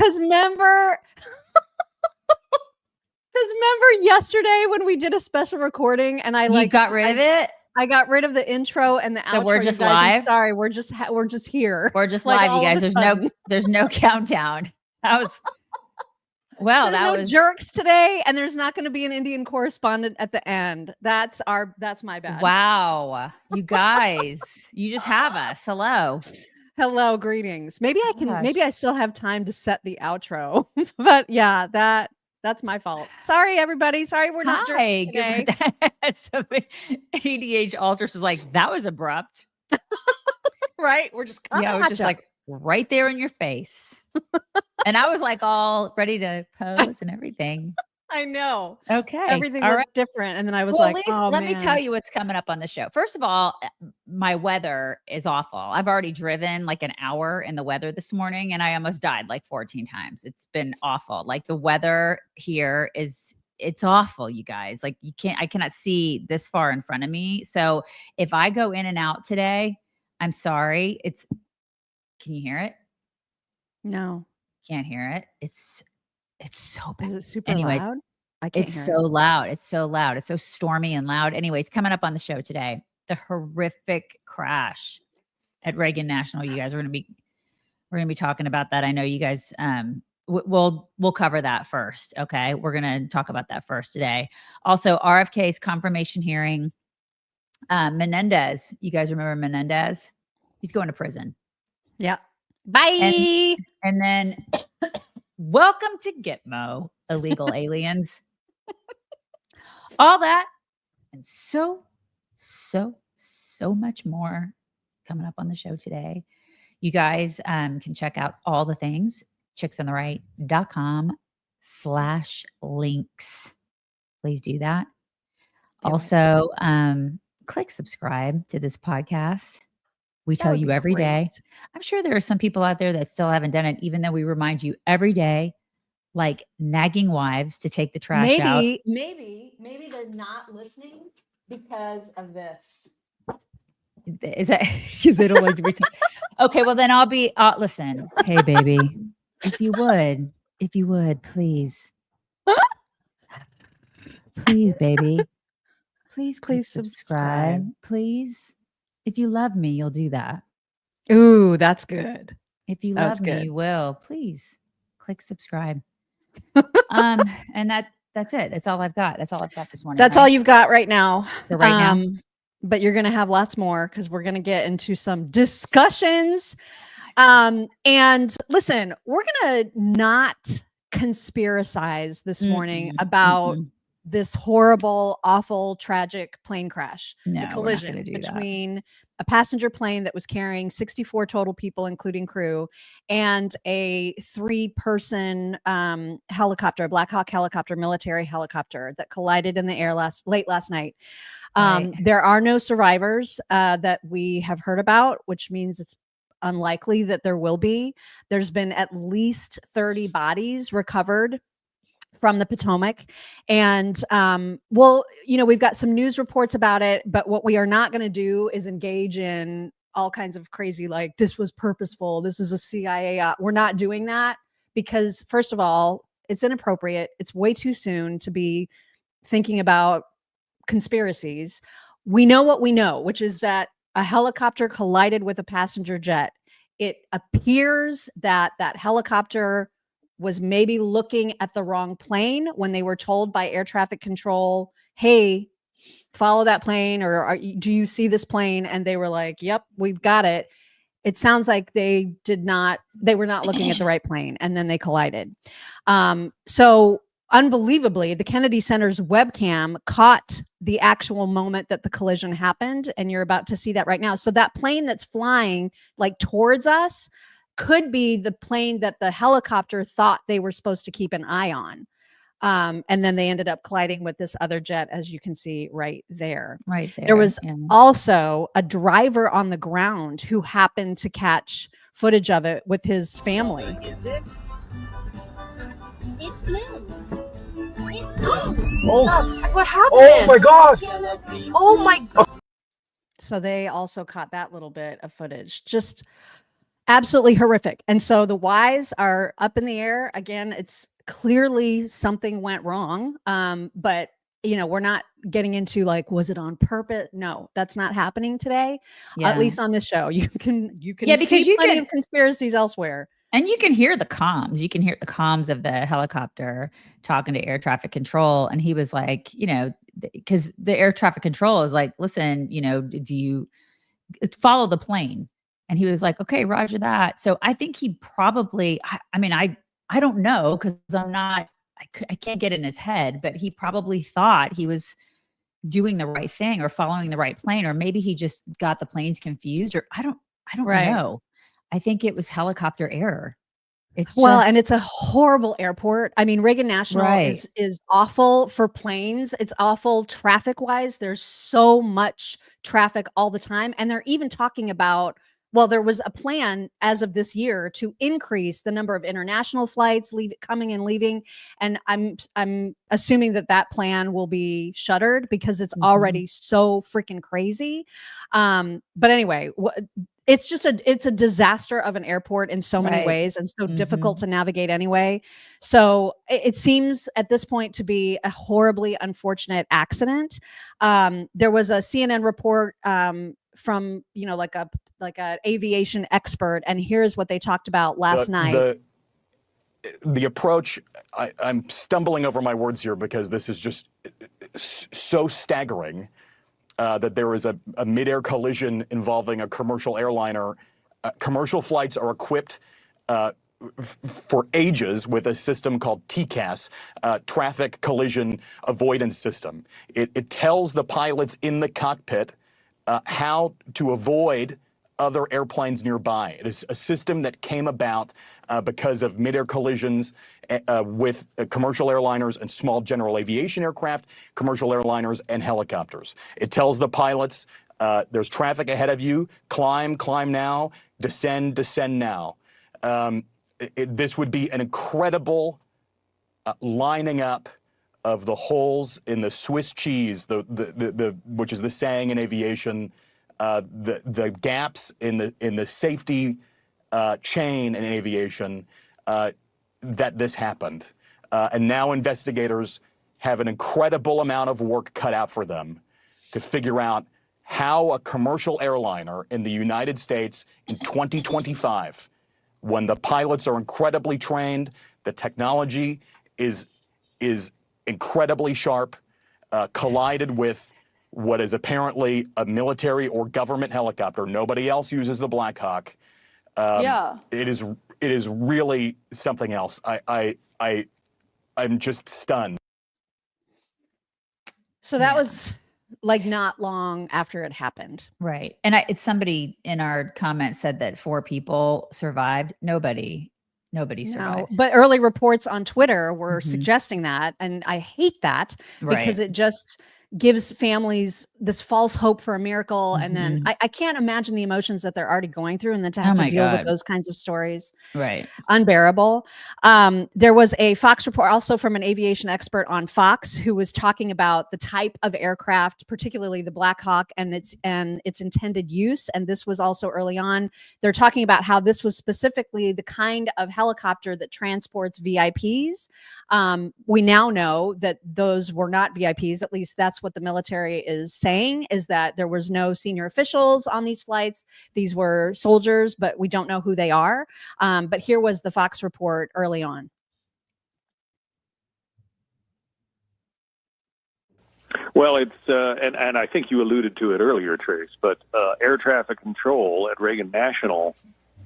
Because remember yesterday when we did a special recording and I got rid of it? I got rid of the intro and the outro. So we're just you guys. live? I'm sorry, we're just here. We're just live, you guys. There's no countdown. That was there's no jerks today, and there's not going to be an Indian correspondent at the end. That's my bad. Wow, you guys, you just have us. Hello, greetings. Maybe I still have time to set the outro, but yeah, that's my fault. Sorry, everybody. Sorry, we're not jerks today. ADH Alters was like, that was abrupt. Right? We're just it was just like right there in your face. And I was like all ready to pose and everything. I know. Okay. Everything looked different. And then I was like, let me tell you what's coming up on the show. First of all, my weather is awful. I've already driven like an hour in the weather this morning and I almost died like 14 times. It's been awful. Like the weather here it's awful, you guys. Like I cannot see this far in front of me. So if I go in and out today, I'm sorry. Can you hear it? No. Can't hear it. It's so bad. Is it super loud? I can't hear it. Loud. It's so loud. It's so stormy and loud. Anyways, coming up on the show today, the horrific crash at Reagan National. You guys, we're gonna be talking about that. I know you guys. We'll cover that first. Okay, we're gonna talk about that first today. Also, RFK's confirmation hearing. Menendez. You guys remember Menendez? He's going to prison. Yeah. Bye. And then welcome to Gitmo, illegal aliens. All that and so much more coming up on the show today. You guys can check out all the things, chicksontheright.com/links. Please do that. Also, click subscribe to this podcast. We tell you every day. I'm sure there are some people out there that still haven't done it, even though we remind you every day, like nagging wives to take the trash out. Maybe they're not listening because of this. Is that because they don't like to be told? Okay, well then I'll be, listen, hey baby, if you would, please, baby, please subscribe, please. If you love me, you'll do that. Ooh, that's good. If you love me, you will. Please click subscribe. And that's it. That's all I've got. That's all I've got this morning. That's all you've got right now. For right now. But you're going to have lots more because we're going to get into some discussions. And listen, we're going to not conspiracize this morning about this horrible, awful, tragic plane crash. No, the collision between a passenger plane that was carrying 64 total people, including crew, and a 3-person helicopter, Black Hawk helicopter, military helicopter that collided in the air late last night. There are no survivors that we have heard about, which means it's unlikely that there will be. There's been at least 30 bodies recovered from the Potomac. And, we've got some news reports about it, but what we are not going to do is engage in all kinds of crazy, like this was purposeful. This is a CIA. We're not doing that because first of all, it's inappropriate. It's way too soon to be thinking about conspiracies. We know what we know, which is that a helicopter collided with a passenger jet. It appears that helicopter was maybe looking at the wrong plane when they were told by air traffic control, hey, follow that plane, or do you see this plane? And they were like, yep, we've got it. It sounds like they were not looking at the right plane, and then they collided. So unbelievably, the Kennedy Center's webcam caught the actual moment that the collision happened, and you're about to see that right now. So that plane that's flying like towards us could be the plane that the helicopter thought they were supposed to keep an eye on. And then they ended up colliding with this other jet, as you can see right there. Right there. There was also a driver on the ground who happened to catch footage of it with his family. Is it? It's blue. It's blue. Oh, what happened? oh my God. Oh my God. So they also caught that little bit of footage. Just Absolutely horrific. And so the whys are up in the air. Again, it's clearly something went wrong. But we're not getting into like, was it on purpose? No, that's not happening today. At least on this show. You can because see plenty of conspiracies elsewhere. And you can hear the comms. You can hear the comms of the helicopter talking to air traffic control. And he was like, because the air traffic control is like, listen, do you follow the plane? And he was like, okay, roger that. So I think he probably, I don't know, because I can't get in his head, but he probably thought he was doing the right thing or following the right plane, or maybe he just got the planes confused, or I don't know. I think it was helicopter error. And it's a horrible airport. I mean, Reagan National is awful for planes. It's awful traffic wise. There's so much traffic all the time. And they're even talking about, there was a plan as of this year to increase the number of international flights coming and leaving. And I'm assuming that plan will be shuttered because it's already so freaking crazy. But anyway, it's a disaster of an airport in so many ways, and so difficult to navigate anyway. So it seems at this point to be a horribly unfortunate accident. There was a CNN report from like a aviation expert, and here's what they talked about last night. The approach, I'm stumbling over my words here because this is just so staggering. That there is a mid-air collision involving a commercial airliner. Commercial flights are equipped for ages with a system called TCAS, Traffic Collision Avoidance System. It tells the pilots in the cockpit how to avoid other airplanes nearby. It is a system that came about because of mid-air collisions with commercial airliners and small general aviation aircraft, commercial airliners, and helicopters. It tells the pilots, there's traffic ahead of you, climb now, descend now. This would be an incredible lining up of the holes in the Swiss cheese, which is the saying in aviation, the gaps in the safety chain in aviation, that this happened. And now investigators have an incredible amount of work cut out for them to figure out how a commercial airliner in the United States in 2025, when the pilots are incredibly trained, the technology is incredibly sharp, collided with what is apparently a military or government helicopter. Nobody else uses the Black Hawk. It is really something else. I'm just stunned. So that was like not long after it happened. Right. And it's somebody in our comments said that 4 people survived. Nobody survived. But early reports on Twitter were suggesting that. And I hate that because it just gives families this false hope for a miracle. And then I can't imagine the emotions that they're already going through, and then to have to deal with those kinds of stories. Right. Unbearable. There was a Fox report also from an aviation expert on Fox who was talking about the type of aircraft, particularly the Black Hawk and its intended use. And this was also early on. They're talking about how this was specifically the kind of helicopter that transports VIPs. We now know that those were not VIPs. At least that's what the military is saying, is that there was no senior officials on these flights. These were soldiers, but we don't know who they are. But here was the Fox report early on. Well, it's and I think you alluded to it earlier, Trace, but air traffic control at Reagan National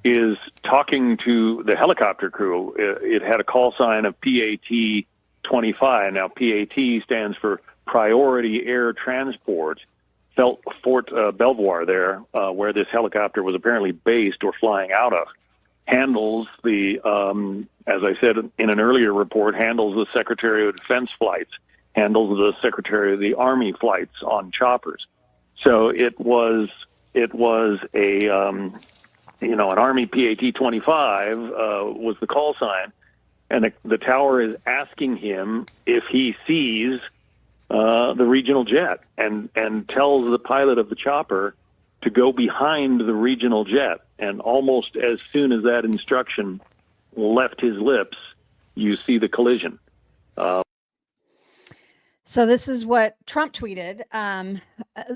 is talking to the helicopter crew. It had a call sign of PAT 25. Now, PAT stands for Priority Air Transport. Fort Belvoir there, where this helicopter was apparently based or flying out of, handles the, as I said in an earlier report, handles the Secretary of Defense flights, handles the Secretary of the Army flights on choppers. So it was a, an Army PAT 25 was the call sign, and the tower is asking him if he sees the regional jet, and tells the pilot of the chopper to go behind the regional jet. And almost as soon as that instruction left his lips, you see the collision. So this is what Trump tweeted.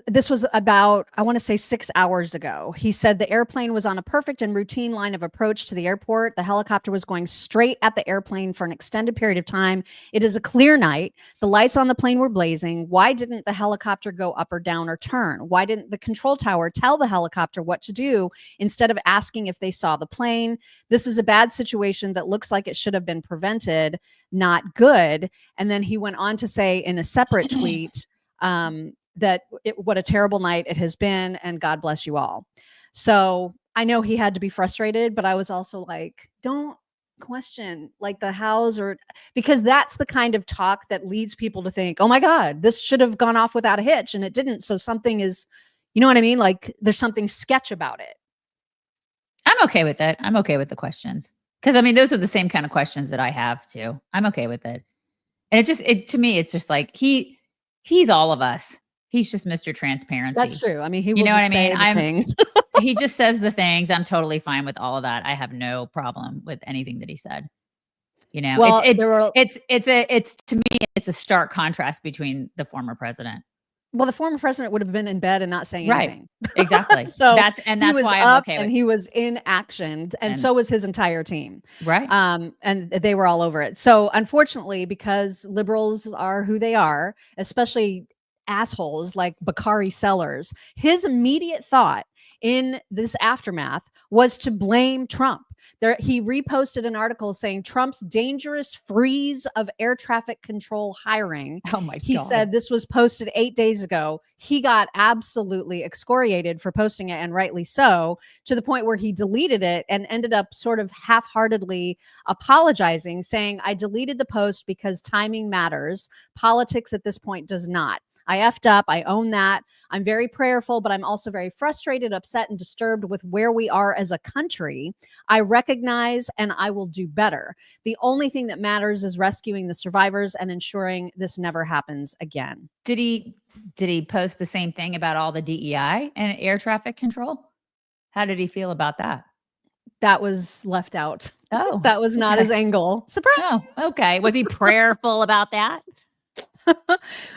This was about, I want to say 6 hours ago. He said the airplane was on a perfect and routine line of approach to the airport. The helicopter was going straight at the airplane for an extended period of time. It is a clear night. The lights on the plane were blazing. Why didn't the helicopter go up or down or turn? Why didn't the control tower tell the helicopter what to do instead of asking if they saw the plane? This is a bad situation that looks like it should have been prevented. Not good. And then he went on to say in a separate tweet that what a terrible night it has been, and God bless you all. So I know he had to be frustrated, but I was also like, don't question like the hows, or because that's the kind of talk that leads people to think, oh my God, this should have gone off without a hitch, and it didn't. So something is, you know what I mean? Like there's something sketch about it. I'm okay with it. I'm okay with the questions. Because I mean, those are the same kind of questions that I have too. I'm okay with it. And to me, it's just like he's all of us. He's just Mr. Transparency. That's true. I mean, he will you know just what I mean? say the things. He just says the things. I'm totally fine with all of that. I have no problem with anything that he said. You know, Well, it's to me, it's a stark contrast between the former president. Well, the former president would have been in bed and not saying anything. Exactly. So that's why I'm okay with it. And he was in action, and so was his entire team. Right. And they were all over it. So unfortunately, because liberals are who they are, especially assholes like Bakari Sellers, his immediate thought in this aftermath was to blame Trump. He reposted an article saying Trump's dangerous freeze of air traffic control hiring. Oh my God. He said this was posted 8 days ago. He got absolutely excoriated for posting it, and rightly so, to the point where he deleted it and ended up sort of half-heartedly apologizing, saying, I deleted the post because timing matters. Politics at this point does not. I effed up. I own that. I'm very prayerful, but I'm also very frustrated, upset, and disturbed with where we are as a country. I recognize and I will do better. The only thing that matters is rescuing the survivors and ensuring this never happens again. Did he post the same thing about all the DEI and air traffic control? How did he feel about that? That was left out. Oh, that was not his angle. Surprise. Oh, okay. Was he prayerful about that?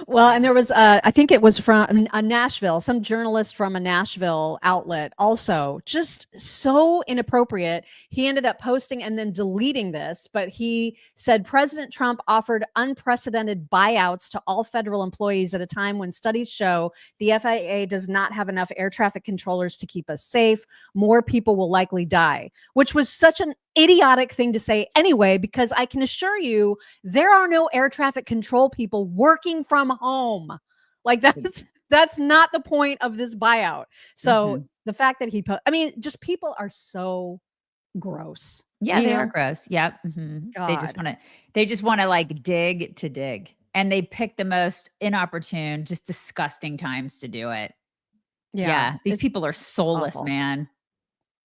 Well, and there was, I think it was from a Nashville, some journalist from a Nashville outlet, also just so inappropriate. He ended up posting and then deleting this, but he said President Trump offered unprecedented buyouts to all federal employees at a time when studies show the FAA does not have enough air traffic controllers to keep us safe. More people will likely die, which was such an idiotic thing to say anyway, because I can assure you there are no air traffic control people working from home. Like that's not the point of this buyout. So the fact that just people are so gross. Yeah, they are gross. Yep. They just want to like dig to dig, and they pick the most inopportune, just disgusting times to do it. Yeah. These people are soulless, man.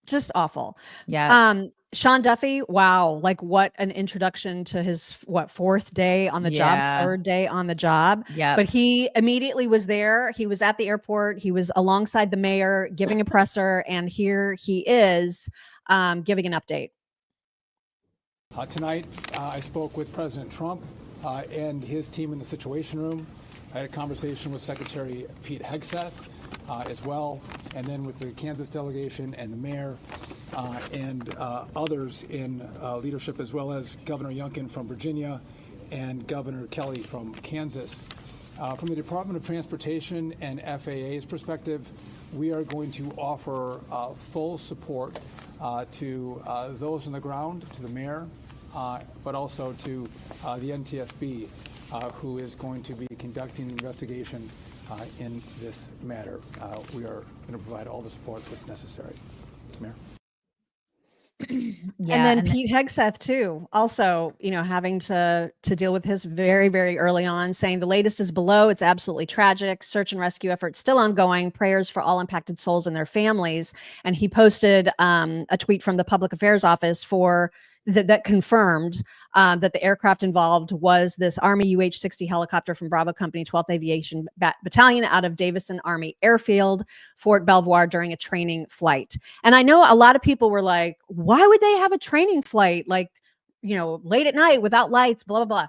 Just awful. Yeah. Sean Duffy, wow, like what an introduction to his fourth day on the job, third day on the job. Yeah. But he immediately was there. He was at the airport. He was alongside the mayor giving a presser, and here he is giving an update. Tonight, I spoke with President Trump and his team in the Situation Room. I had a conversation with Secretary Pete Hegseth as well, and then with the Kansas delegation and the mayor and others in leadership, as well as Governor Youngkin from Virginia and Governor Kelly from Kansas. From the Department of Transportation and FAA's perspective, we are going to offer full support to those on the ground, to the mayor, but also to the NTSB, who is going to be conducting the investigation in this matter. We are going to provide all the support that's necessary. Mayor. And then Pete Hegseth too, also, having to deal with his very, very early on, saying the latest is below. It's absolutely tragic. Search and rescue efforts still ongoing. Prayers for all impacted souls and their families. And he posted a tweet from the Public Affairs Office for that confirmed that the aircraft involved was this Army UH-60 helicopter from Bravo Company 12th Aviation Battalion out of Davison Army Airfield, Fort Belvoir, during a training flight. And I know a lot of people were like, why would they have a training flight, like, late at night without lights, blah, blah, blah.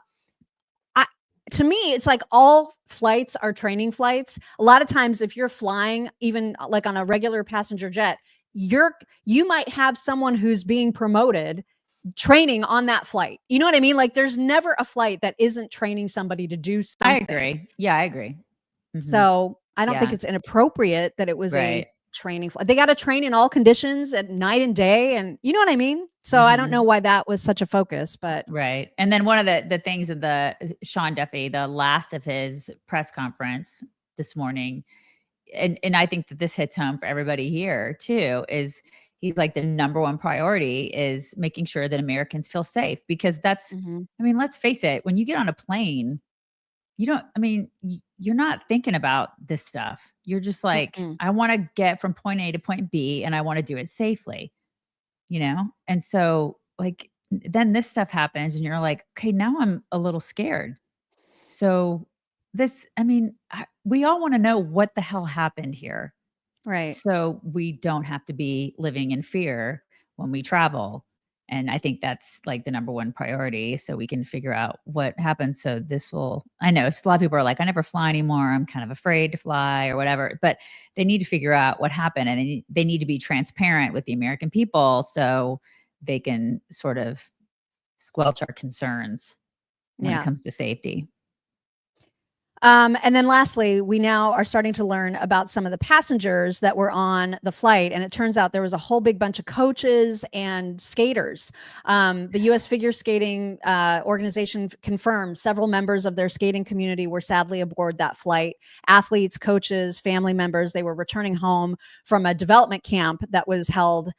To me, it's like all flights are training flights. A lot of times if you're flying, even like on a regular passenger jet, you might have someone who's being promoted training on that flight. You know what I mean? Like there's never a flight that isn't training somebody to do something. I agree. Yeah, I agree. Mhm. So I don't think Yeah. it's inappropriate that it was Right. a training flight. They got to train in all conditions at night and day. And you know what I mean? So I don't know why that was such a focus, but Right. And then one of the things of the Sean Duffy, the last of his press conference this morning, and I think that this hits home for everybody here too, is he's like, the number one priority is making sure that Americans feel safe, because that's, I mean, let's face it, when you get on a plane, you're not thinking about this stuff. You're just like, I want to get from point A to point B and I want to do it safely, And so like, then this stuff happens and you're like, okay, now I'm a little scared. So we all want to know what the hell happened here. right. So we don't have to be living in fear when we travel. And I think that's like the number one priority, so we can figure out what happened. So I know a lot of people are like, I never fly anymore. I'm kind of afraid to fly or whatever, but they need to figure out what happened, and they need to be transparent with the American people so they can sort of squelch our concerns when it comes to safety. And then lastly, we now are starting to learn about some of the passengers that were on the flight. And it turns out there was a whole big bunch of coaches and skaters. The U.S. Figure Skating Organization confirmed several members of their skating community were sadly aboard that flight. Athletes, coaches, family members, they were returning home from a development camp that was held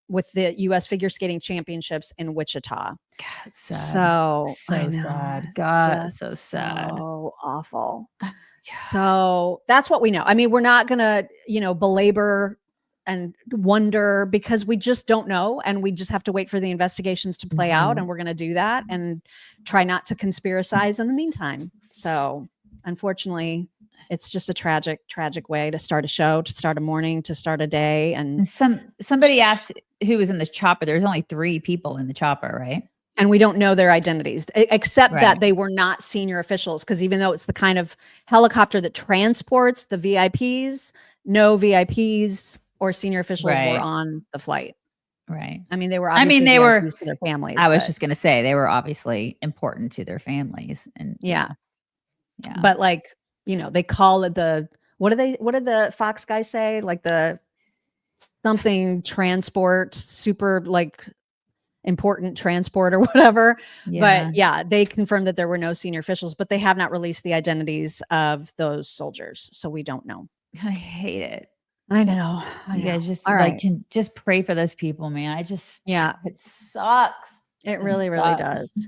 with the U.S. Figure Skating Championships in Wichita. God, sad. So sad. God, so sad. So awful. Yeah. So that's what we know. I mean, we're not going to, belabor and wonder, because we just don't know. And we just have to wait for the investigations to play out. And we're going to do that and try not to conspiracize in the meantime. So unfortunately, it's just a tragic way to start a show, to start a morning, to start a day. And somebody asked who was in the chopper. There's only 3 people in the chopper, right? And we don't know their identities, except that they were not senior officials. Because even though it's the kind of helicopter that transports the VIPs, no VIPs or senior officials were on the flight. Right. I mean, they were obviously VIPs to their families. I was just going to say, they were obviously important to their families. And yeah. But like, they call it what did the Fox guy say? Like the something transport, super like important transport or whatever. Yeah. But yeah, they confirmed that there were no senior officials, but they have not released the identities of those soldiers. So we don't know. I hate it. I know. You guys just can just pray for those people, man. It sucks. It really does.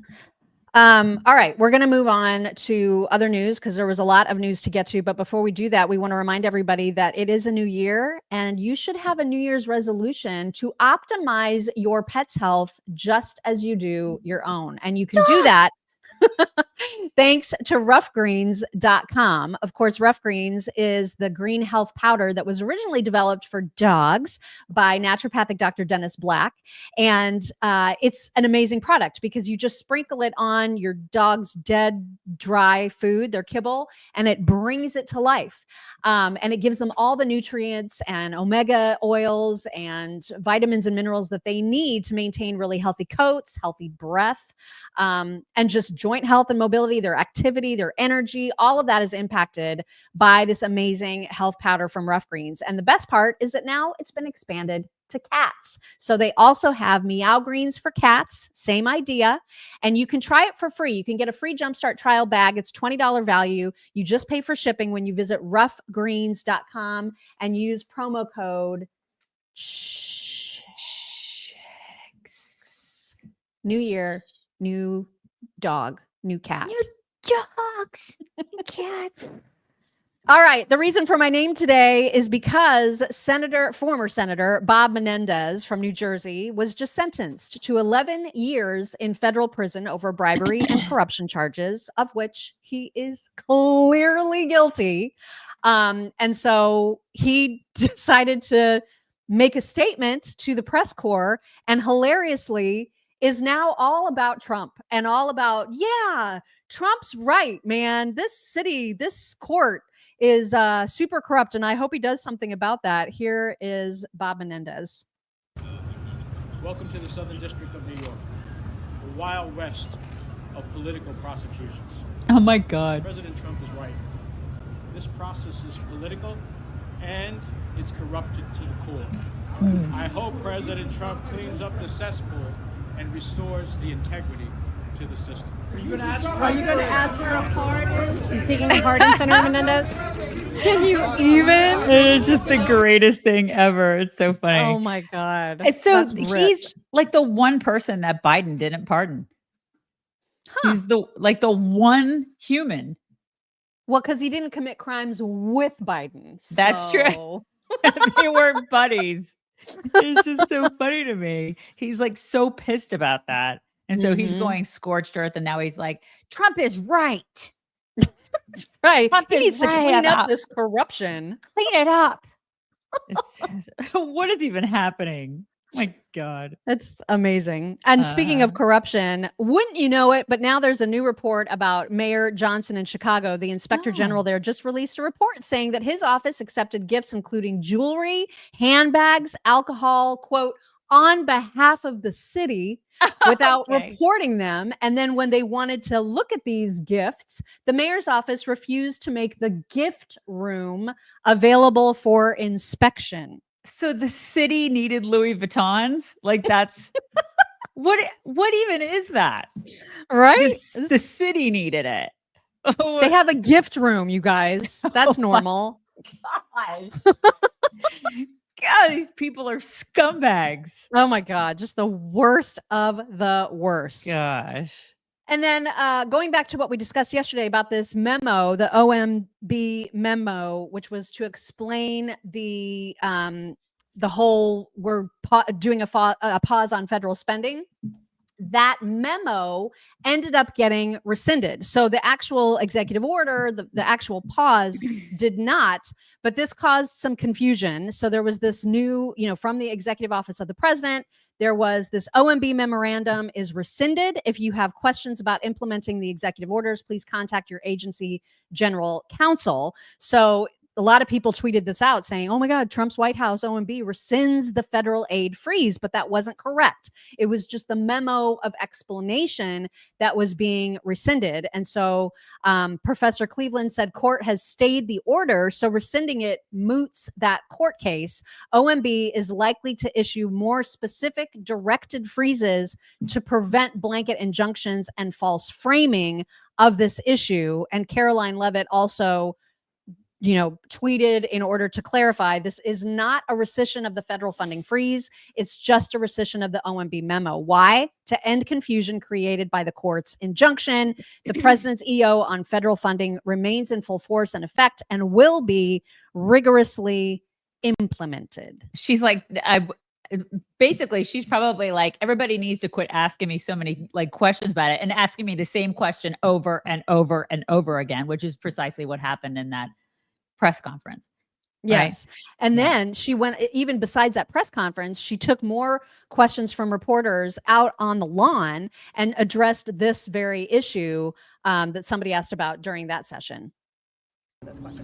All right, we're going to move on to other news because there was a lot of news to get to. But before we do that, we want to remind everybody that it is a new year and you should have a New Year's resolution to optimize your pet's health just as you do your own. And you can do that thanks to ruffgreens.com. Of course, Ruff Greens is the green health powder that was originally developed for dogs by naturopathic Dr. Dennis Black. And it's an amazing product because you just sprinkle it on your dog's dead, dry food, their kibble, and it brings it to life. And it gives them all the nutrients and omega oils and vitamins and minerals that they need to maintain really healthy coats, healthy breath, and just joint health and mobility, their activity, their energy, all of that is impacted by this amazing health powder from Ruff Greens. And the best part is that now it's been expanded to cats. So they also have Meow Greens for cats, same idea. And you can try it for free. You can get a free Jumpstart trial bag. It's $20 value. You just pay for shipping when you visit ruffgreens.com and use promo code New year, new dog, new cat. New dogs, new cats. All right. The reason for my name today is because former Senator Bob Menendez from New Jersey was just sentenced to 11 years in federal prison over bribery and corruption charges, of which he is clearly guilty. And so he decided to make a statement to the press corps, and hilariously is now all about Trump and all about, yeah, Trump's right, man. This court is super corrupt, and I hope he does something about that. Here is Bob Menendez. Welcome to the Southern District of New York, the Wild West of political prosecutions. Oh my God. President Trump is right. This process is political and it's corrupted to the core. I hope President Trump cleans up the cesspool and restores the integrity to the system. Are you going to ask for a pardon? You seeking a pardon, Senator Menendez? Can you even? It is just the greatest thing ever. It's so funny. Oh my God. It's so That's he's rich. like the one person that Biden didn't pardon. He's the one human. Well, because he didn't commit crimes with Biden. That's true. They were buddies. It's just so funny to me. He's like so pissed about that. And so he's going scorched earth. And now he's like, Trump is right. Right. Trump He is needs to right clean up about- this corruption. Clean it up. It's just, what is even happening? My God. That's amazing. And speaking of corruption, wouldn't you know it? But now there's a new report about Mayor Johnson in Chicago. The inspector general there just released a report saying that his office accepted gifts, including jewelry, handbags, alcohol, quote, on behalf of the city without reporting them. And then when they wanted to look at these gifts, the mayor's office refused to make the gift room available for inspection. So the city needed Louis Vuittons? Like that's what even is that? Right? The city needed it. They have a gift room, you guys. That's normal. Gosh. God, these people are scumbags. Oh my God. Just the worst of the worst. Gosh. And then going back to what we discussed yesterday about this memo, the OMB memo, which was to explain the whole we're doing a pause on federal spending. That memo ended up getting rescinded. So the actual executive order, the actual pause did not, but this caused some confusion. So there was this new, from the executive office of the president, there was this OMB memorandum is rescinded. If you have questions about implementing the executive orders, please contact your agency general counsel. So a lot of people tweeted this out saying, oh my God, Trump's White House OMB rescinds the federal aid freeze, but that wasn't correct. It was just the memo of explanation that was being rescinded. And so Professor Cleveland said court has stayed the order, so rescinding it moots that court case. OMB is likely to issue more specific directed freezes to prevent blanket injunctions and false framing of this issue. And Caroline Levitt also tweeted in order to clarify, this is not a rescission of the federal funding freeze. It's just a rescission of the OMB memo. Why? To end confusion created by the court's injunction. The president's EO on federal funding remains in full force and effect and will be rigorously implemented. She's like, basically, she's probably like, everybody needs to quit asking me so many questions about it and asking me the same question over and over and over again, which is precisely what happened in that press conference. Yes. Right? And then she went, even besides that press conference, she took more questions from reporters out on the lawn and addressed this very issue that somebody asked about during that session.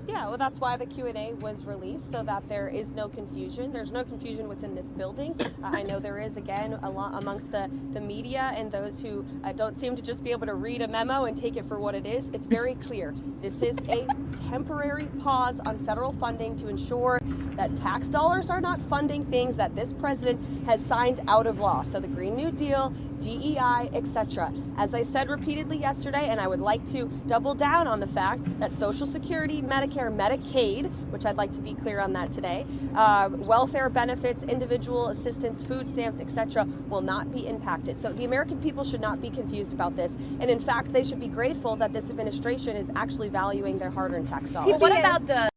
Yeah, well, that's why the Q&A was released, so that there is no confusion. There's no confusion within this building. I know there is, again, a lot amongst the media and those who don't seem to just be able to read a memo and take it for what it is. It's very clear. This is a temporary pause on federal funding to ensure that tax dollars are not funding things that this president has signed out of law. So the Green New Deal, DEI, etc. As I said repeatedly yesterday, and I would like to double down on the fact that Social Security, Medicare, Medicaid, which I'd like to be clear on that today, welfare benefits, individual assistance, food stamps, etc., will not be impacted. So the American people should not be confused about this. And in fact, they should be grateful that this administration is actually valuing their hard-earned tax dollars. Well, what about the...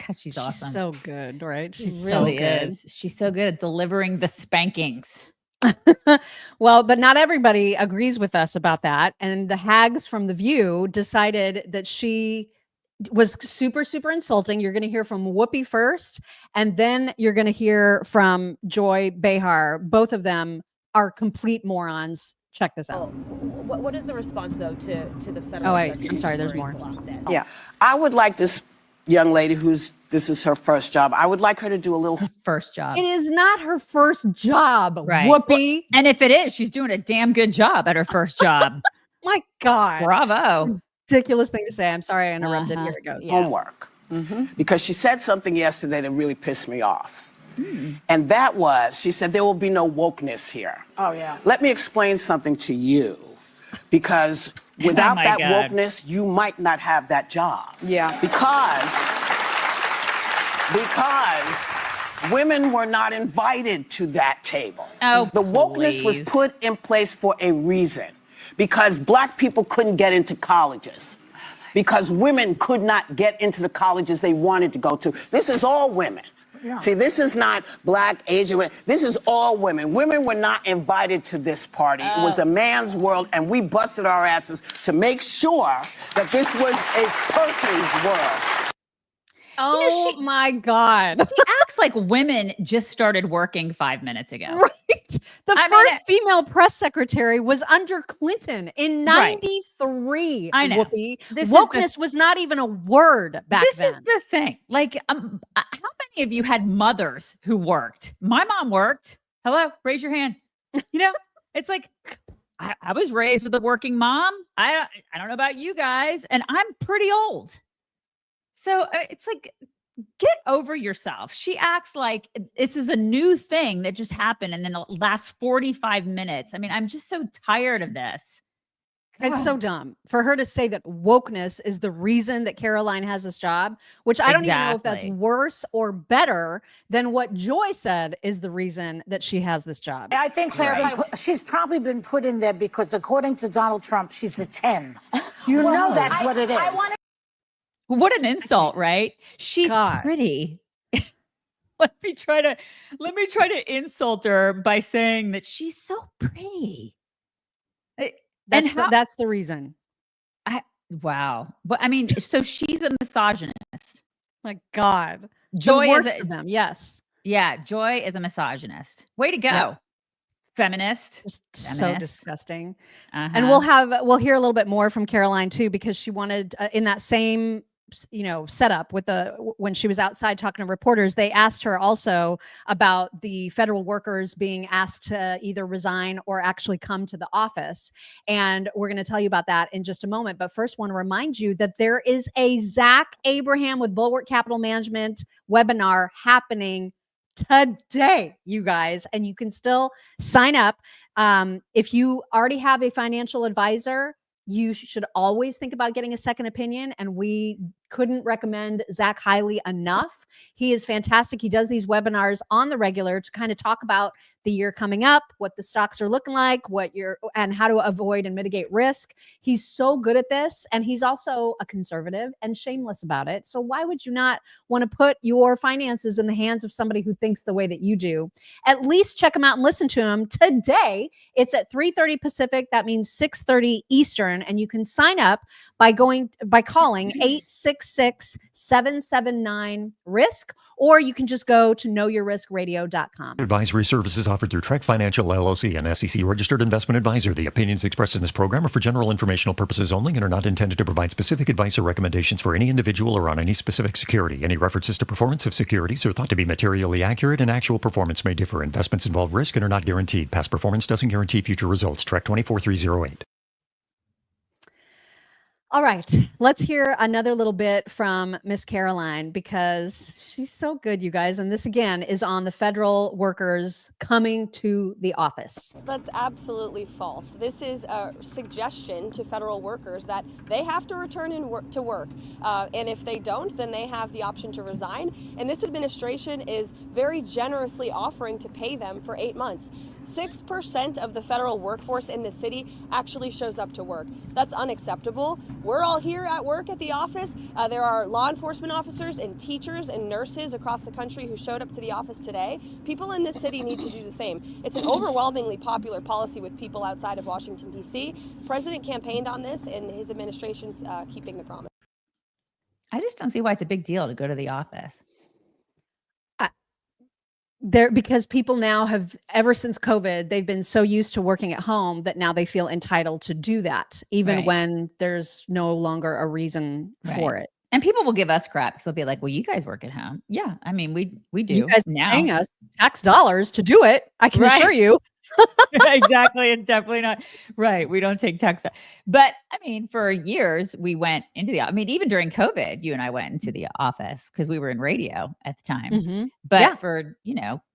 God, she's awesome. She's so good, right? She She's really so good. is. She's so good at delivering the spankings. Well, but not everybody agrees with us about that. And the hags from The View decided that she was super, super insulting. You're going to hear from Whoopi first, and then you're going to hear from Joy Behar. Both of them are complete morons. Check this out. What is the response, though, to the federal? Oh, wait, I'm sorry, there's more. Yeah, I would like this young lady this is her first job. I would like her to do a little first job. It is not her first job, Right. Whoopi. Well, and if it is, she's doing a damn good job at her first job. My God. Bravo. Ridiculous thing to say. I'm sorry I interrupted. Here it goes. homework. Because she said something yesterday that really pissed me off. And that was, she said, there will be no wokeness here. Oh, yeah. Let me explain something to you. Because without my that God. wokeness, you might not have that job. Yeah. Because women were not invited to that table. Oh, the wokeness was please. put in place for a reason. Because black people couldn't get into colleges. Because women could not get into the colleges they wanted to go to. This is all women. Yeah. See, this is not black, Asian women. This is all women. Women were not invited to this party. It was a man's world, and we busted our asses to make sure that this was a person's world. Oh, my God. She acts like women just started working 5 minutes ago. Right. The first female press secretary was under Clinton in '93. I know. Whoopi. This is Wokeness was not even a word back then. This is the thing. Like, how many of you had mothers who worked? My mom worked. Hello, raise your hand. You know, it's like I was raised with a working mom. I don't know about you guys, and I'm pretty old. So it's like, get over yourself. She acts like this is a new thing that just happened in the last 45 minutes. I mean, I'm just so tired of this. It's so dumb for her to say that wokeness is the reason that Caroline has this job, which I don't even know if that's Exactly. worse or better than what Joy said is the reason that she has this job. I think she's probably been put in there because, according to Donald Trump, she's a 10. You know that's what it is. What an insult, right? She's God. pretty. Let me try to insult her by saying that she's so pretty. That's the reason. Wow. But I mean, so she's a misogynist. My God. Joy the is worst of them. Yes. Yeah, Joy is a misogynist. Way to go. Yeah. Feminist. So disgusting. Uh-huh. And we'll hear a little bit more from Caroline too, because she wanted in that same setup with when she was outside talking to reporters, they asked her also about the federal workers being asked to either resign or actually come to the office. And we're going to tell you about that in just a moment. But first, want to remind you that there is a Zach Abraham with Bulwark Capital Management webinar happening today, you guys, and you can still sign up. If you already have a financial advisor, you should always think about getting a second opinion. And we couldn't recommend Zach highly enough. He is fantastic. He does these webinars on the regular to kind of talk about the year coming up, what the stocks are looking like, and how to avoid and mitigate risk. He's so good at this. And he's also a conservative and shameless about it. So why would you not want to put your finances in the hands of somebody who thinks the way that you do? At least check him out and listen to him today. It's at 3:30 Pacific. That means 6:30 Eastern. And you can sign up by calling 866-779-RISK, or you can just go to knowyourriskradio.com. Advisory services offered through Trek Financial LLC, an SEC registered investment advisor. The opinions expressed in this program are for general informational purposes only and are not intended to provide specific advice or recommendations for any individual or on any specific security. Any references to performance of securities are thought to be materially accurate, and actual performance may differ. Investments involve risk and are not guaranteed. Past performance doesn't guarantee future results. Trek 24308. All right, let's hear another little bit from Miss Caroline because she's so good, you guys. And this again is on the federal workers coming to the office. That's absolutely false. This is a suggestion to federal workers that they have to return to work. And if they don't, then they have the option to resign. And this administration is very generously offering to pay them for 8 months. 6% of the federal workforce in the city actually shows up to work. That's unacceptable. We're all here at work at the office. There are law enforcement officers and teachers and nurses across the country who showed up to the office today. People in this city need to do the same. It's an overwhelmingly popular policy with people outside of Washington, D.C. The president campaigned on this, and his administration's keeping the promise. I just don't see why it's a big deal to go to the office. Because people now have, ever since COVID, they've been so used to working at home that now they feel entitled to do that, even when there's no longer a reason for it. And people will give us crap because they'll be like, well, you guys work at home. Yeah. I mean, we do. You guys now. are paying us tax dollars to do it. I can assure you. Exactly. And definitely not. Right. We don't take tax. But I mean, for years, we went into the, I mean, even during COVID, you and I went into the office because we were in radio at the time. But for,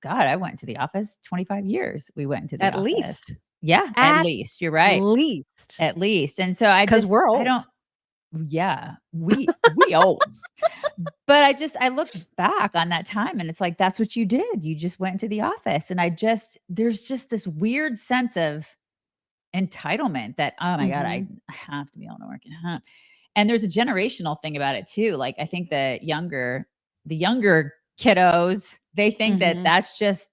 God, I went to the office 25 years. We went into the office. At least. Yeah. At least. You're right. At least. And so because we're old. We old. But I looked back on that time and it's like, that's what you did. You just went to the office. And there's just this weird sense of entitlement that, oh my God, I have to be able to work at home. And there's a generational thing about it too. Like I think the younger kiddos, they think that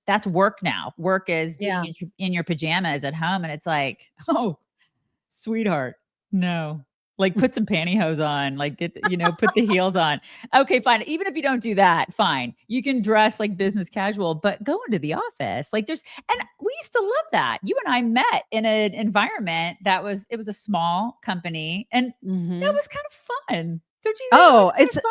that's work now. Work is being in your pajamas at home. And it's like, oh, sweetheart, no. Like put some pantyhose on, like put the heels on. Okay, fine. Even if you don't do that, fine. You can dress like business casual, but go into the office. Like and we used to love that. You and I met in an environment it was a small company and that was kind of fun. Don't you think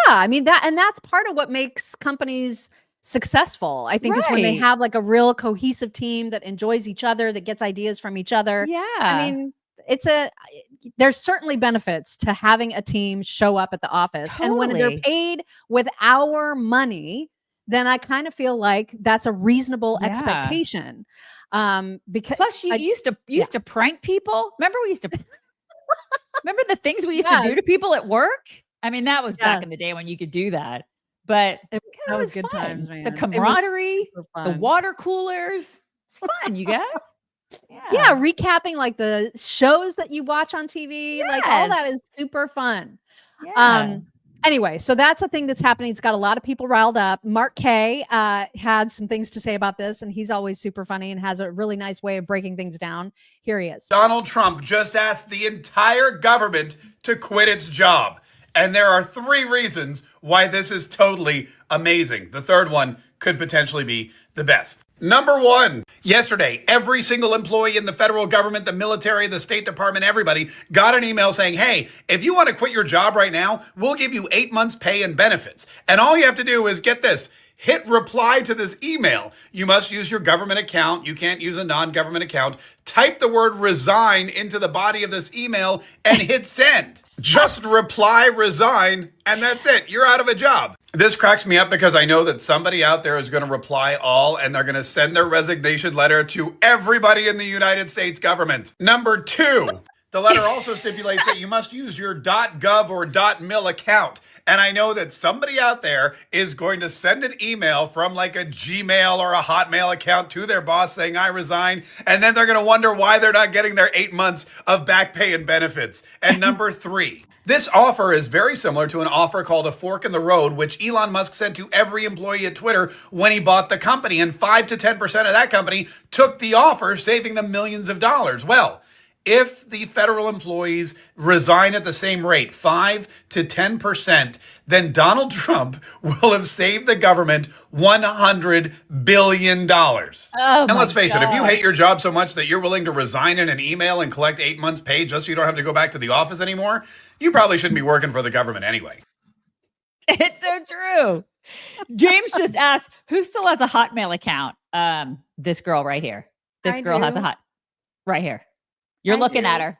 I mean that's part of what makes companies successful. I think is when they have like a real cohesive team that enjoys each other, that gets ideas from each other. Yeah. I mean, there's certainly benefits to having a team show up at the office. Totally. And when they're paid with our money, then I kind of feel like that's a reasonable expectation. Because plus you used to prank people. Remember remember the things we used to do to people at work? I mean, that was back in the day when you could do that. But that was good fun. times, man. The camaraderie, the water coolers. It's fun, you guys. Yeah, recapping like the shows that you watch on TV, like all that is super fun. Anyway, so that's a thing that's happening. It's got a lot of people riled up. Mark Kay had some things to say about this, and he's always super funny and has a really nice way of breaking things down. Here he is. Donald Trump just asked the entire government to quit its job. And there are 3 reasons why this is totally amazing. The third one could potentially be the best. Number 1, yesterday, every single employee in the federal government, the military, the State Department, everybody got an email saying, hey, if you want to quit your job right now, we'll give you 8 months pay and benefits. And all you have to do is get this. Hit reply to this email. You must use your government account. You can't use a non-government account. Type the word resign into the body of this email and hit send. Just reply resign, and that's it. You're out of a job. This cracks me up because I know that somebody out there is going to reply all, and they're going to send their resignation letter to everybody in the United States government. Number 2, the letter also stipulates that you must use your .gov or .mil account. And I know that somebody out there is going to send an email from like a Gmail or a Hotmail account to their boss saying, I resign. And then they're going to wonder why they're not getting their 8 months of back pay and benefits. And number 3, this offer is very similar to an offer called a fork in the road, which Elon Musk sent to every employee at Twitter when he bought the company. And 5 to 10% of that company took the offer, saving them millions of dollars. Well, if the federal employees resign at the same rate, 5 to 10%, then Donald Trump will have saved the government $100 billion. And let's face it, if you hate your job so much that you're willing to resign in an email and collect 8 months pay just so you don't have to go back to the office anymore, you probably shouldn't be working for the government anyway. It's so true. James just asked, who still has a Hotmail account? This girl right here. This girl has a right here. You're looking at her.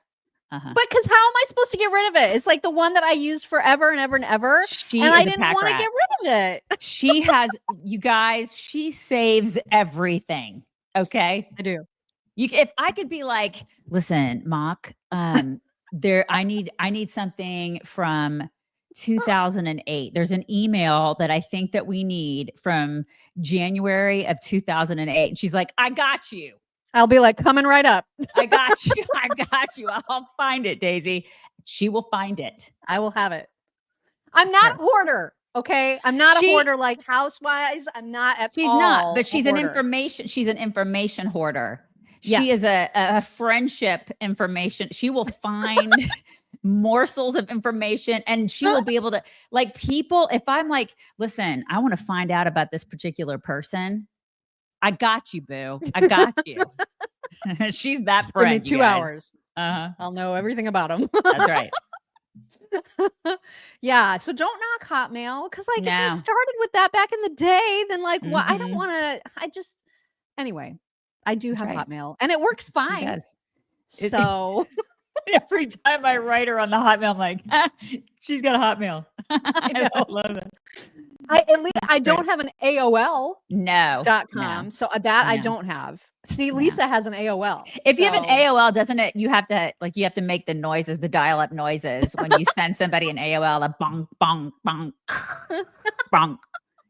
But because how am I supposed to get rid of it? It's like the one that I used forever and ever and ever. And I didn't want to get rid of it. She has, you guys, she saves everything. Okay. I do. If I could be like, listen, Mock, I need something from 2008. There's an email that I think that we need from January of 2008. And she's like, I got you. I'll be like, coming right up. I got you. I got you. I'll find it, Daisy. She will find it. I will have it. I'm not a hoarder. Okay. I'm not a hoarder like Housewives. I'm not at all. She's not, but she's an hoarder. information hoarder. Yes. She is a friendship information. She will find morsels of information and she will be able to, like, people, if I'm like, listen, I want to find out about this particular person. I got you, boo. I got you. She's that Just friend. give me 2 hours. Uh-huh. I'll know everything about them. That's right. Yeah. So don't knock Hotmail. Cause like if you started with that back in the day, then like, well, I don't want to, anyway, I do have Hotmail and it works fine. So every time I write her on the Hotmail, I'm like, she's got a Hotmail. I love it. At least I don't have an AOL. .com. So that I don't have. See, Lisa has an AOL. If you have an AOL, doesn't it? You have to make the noises, the dial-up noises when you send somebody an AOL, a bonk, bonk, bonk, bonk.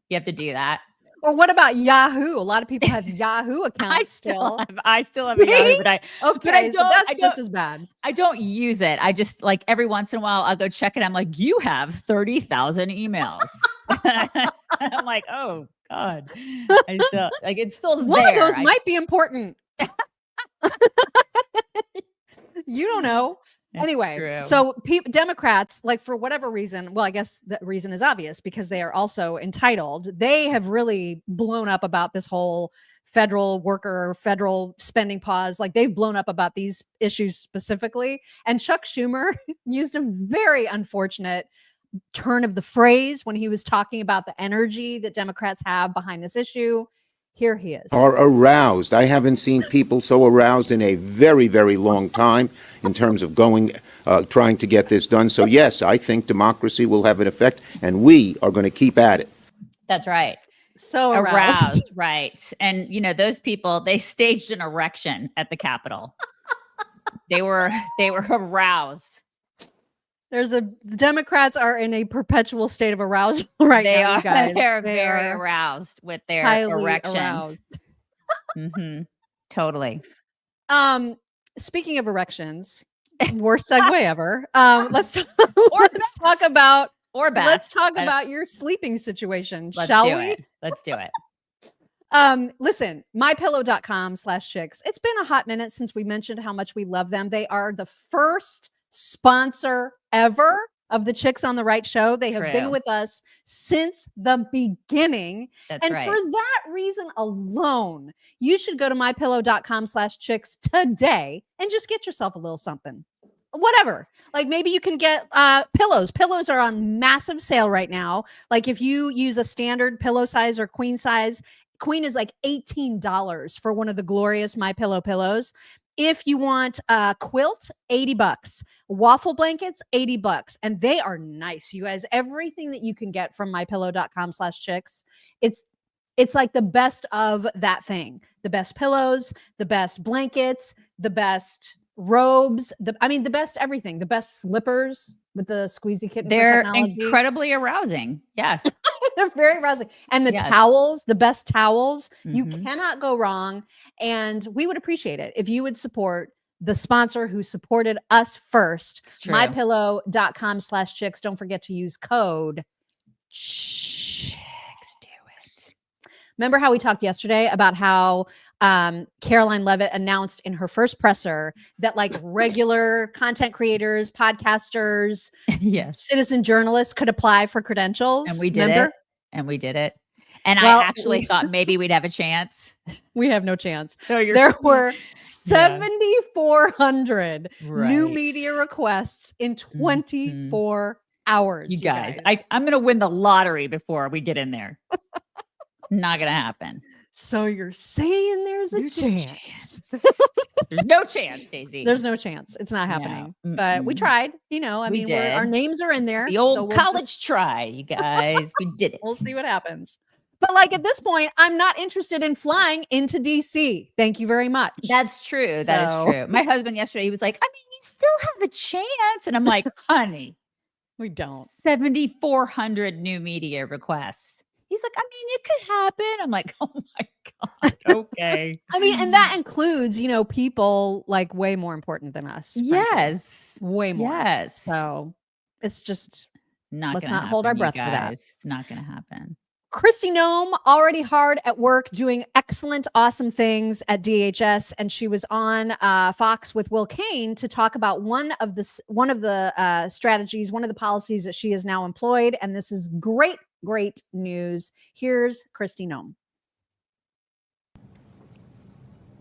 You have to do that. Or what about Yahoo? A lot of people have Yahoo accounts I still have a Yahoo, but I don't. So that's just as bad. I don't use it. I just like every once in a while I'll go check it. I'm like, you have 30,000 emails. I'm like, oh God. It's still there. One of those might be important. You don't know. That's anyway, true. So Democrats, like for whatever reason, well, I guess the reason is obvious because they are also entitled. They have really blown up about this whole federal spending pause. Like they've blown up about these issues specifically. And Chuck Schumer used a very unfortunate turn of the phrase when he was talking about the energy that Democrats have behind this issue. Here he is. Are aroused. I haven't seen people so aroused in a very, very long time in terms of trying to get this done. So, yes, I think democracy will have an effect, and we are going to keep at it. That's right. So aroused. Right. And, those people, they staged an erection at the Capitol. They were aroused. The Democrats are in a perpetual state of arousal right now. You guys. They are very aroused with their erections. Totally. Speaking of erections, worst segue ever. Let's talk about your sleeping situation, shall we? Let's do it. Listen, mypillow.com/chicks. It's been a hot minute since we mentioned how much we love them. They are the first sponsor ever of the Chicks on the Right show. They have been with us since the beginning. That's right. For that reason alone, you should go to mypillow.com/chicks today and just get yourself a little something. Whatever. Like maybe you can get pillows. Pillows are on massive sale right now. Like if you use a standard pillow size or queen size, queen is like $18 for one of the glorious MyPillow pillows. If you want a quilt, $80. Waffle blankets, $80. And they are nice, you guys. Everything that you can get from mypillow.com/chicks, it's like the best of that thing. The best pillows, the best blankets, the best robes, the best everything. The best slippers with the squeezy kitten. They're incredibly arousing. Yes. They're very arousing. And the towels, the best towels, you cannot go wrong. And we would appreciate it if you would support the sponsor who supported us first, mypillow.com/chicks. Don't forget to use code CHICKS. Do it. Remember how we talked yesterday about how Caroline Levitt announced in her first presser that like regular content creators, podcasters, citizen journalists could apply for credentials. And we did it. And I actually thought maybe we'd have a chance. We have no chance. So there were 7,400 new media requests in 24 hours. You guys. I'm going to win the lottery before we get in there. It's not going to happen. So you're saying there's a chance. There's no chance, Daisy. There's no chance. It's not happening. But we tried. I We mean, our did. names are in there. The old so we'll college try, you guys. We did it. We'll see what happens. But like at this point, I'm not interested in flying into DC. Thank you very much. That's true. That is true. My husband yesterday, he was like, I mean, you still have a chance. And I'm like, honey, we don't. 7,400 new media requests. He's like, I mean, it could happen. I'm like, oh my God. Okay. I mean, and that includes, people like way more important than us. Frankly. Yes. Way more. Yes. So it's just, let's not hold our breath for that. It's not going to happen. Kristi Noem already hard at work doing excellent, awesome things at DHS, and she was on Fox with Will Cain to talk about one of the strategies, one of the policies that she has now employed, and this is great news. Here's Kristi Noem.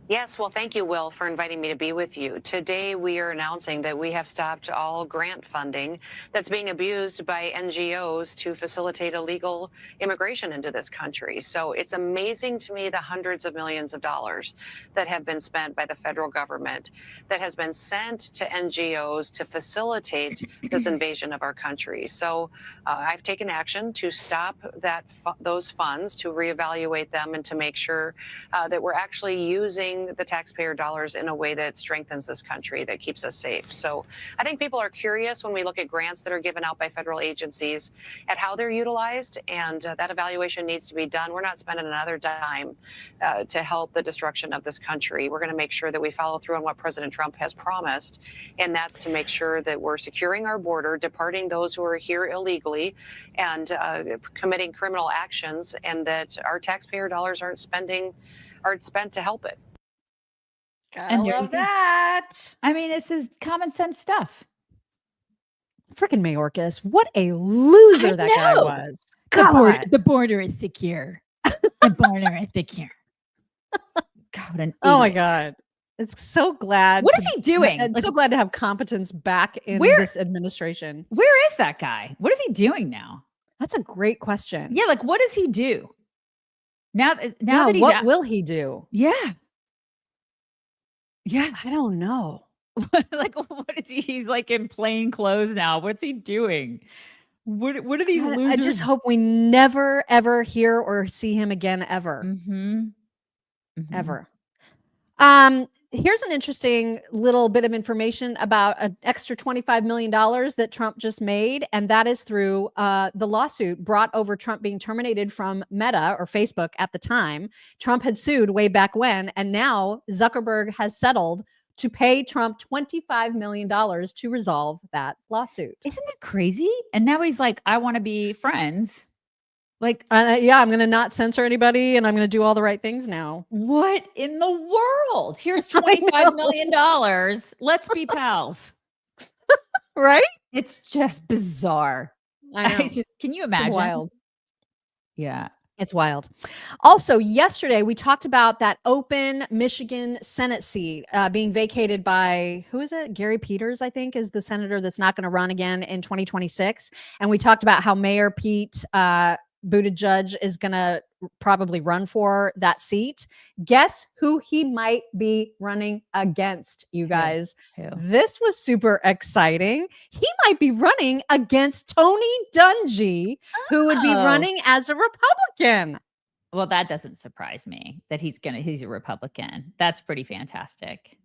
Yes, well, thank you, Will, for inviting me to be with you. Today, we are announcing that we have stopped all grant funding that's being abused by NGOs to facilitate illegal immigration into this country. So it's amazing to me the hundreds of millions of dollars that have been spent by the federal government that has been sent to NGOs to facilitate this invasion of our country. So I've taken action to stop those funds, to reevaluate them, and to make sure that we're actually using the taxpayer dollars in a way that strengthens this country, that keeps us safe. So I think people are curious when we look at grants that are given out by federal agencies at how they're utilized, and that evaluation needs to be done. We're not spending another dime to help the destruction of this country. We're going to make sure that we follow through on what President Trump has promised, and that's to make sure that we're securing our border, departing those who are here illegally, and committing criminal actions, and that our taxpayer dollars aren't spent to help it. I love that. I mean, this is common sense stuff. Freaking Mayorkas. What a loser that guy was. The border is secure. The border is secure. God, what an Oh my idiot. God. It's so glad. What is he doing? I'm so glad to have competence back in this administration. Where is that guy? What is he doing now? That's a great question. Yeah, like what does he do? Now that he's what out- will he do? Yeah. Yeah. I don't know. Like what is he? He's like in plain clothes now. What's he doing? What are these losers? I just hope we never, ever hear or see him again, ever. Ever. Here's an interesting little bit of information about an extra $25 million that Trump just made, and that is through the lawsuit brought over Trump being terminated from Meta or Facebook at the time. Trump had sued way back when, and now Zuckerberg has settled to pay Trump $25 million to resolve that lawsuit. Isn't that crazy? And now he's like, I want to be friends. Like, yeah, I'm going to not censor anybody, and I'm going to do all the right things now. What in the world? Here's $25 million. Let's be pals. Right? It's just bizarre. I know. Can you imagine? It's wild. Yeah. It's wild. Also, yesterday we talked about that open Michigan Senate seat being vacated by, who is it? Gary Peters, I think, is the senator that's not going to run again in 2026. And we talked about how Mayor Pete Buttigieg is going to probably run for that seat. Guess who he might be running against, you guys? Who? This was super exciting. He might be running against Tony Dungy, who would be running as a Republican. Well, that doesn't surprise me that he's a Republican. That's pretty fantastic.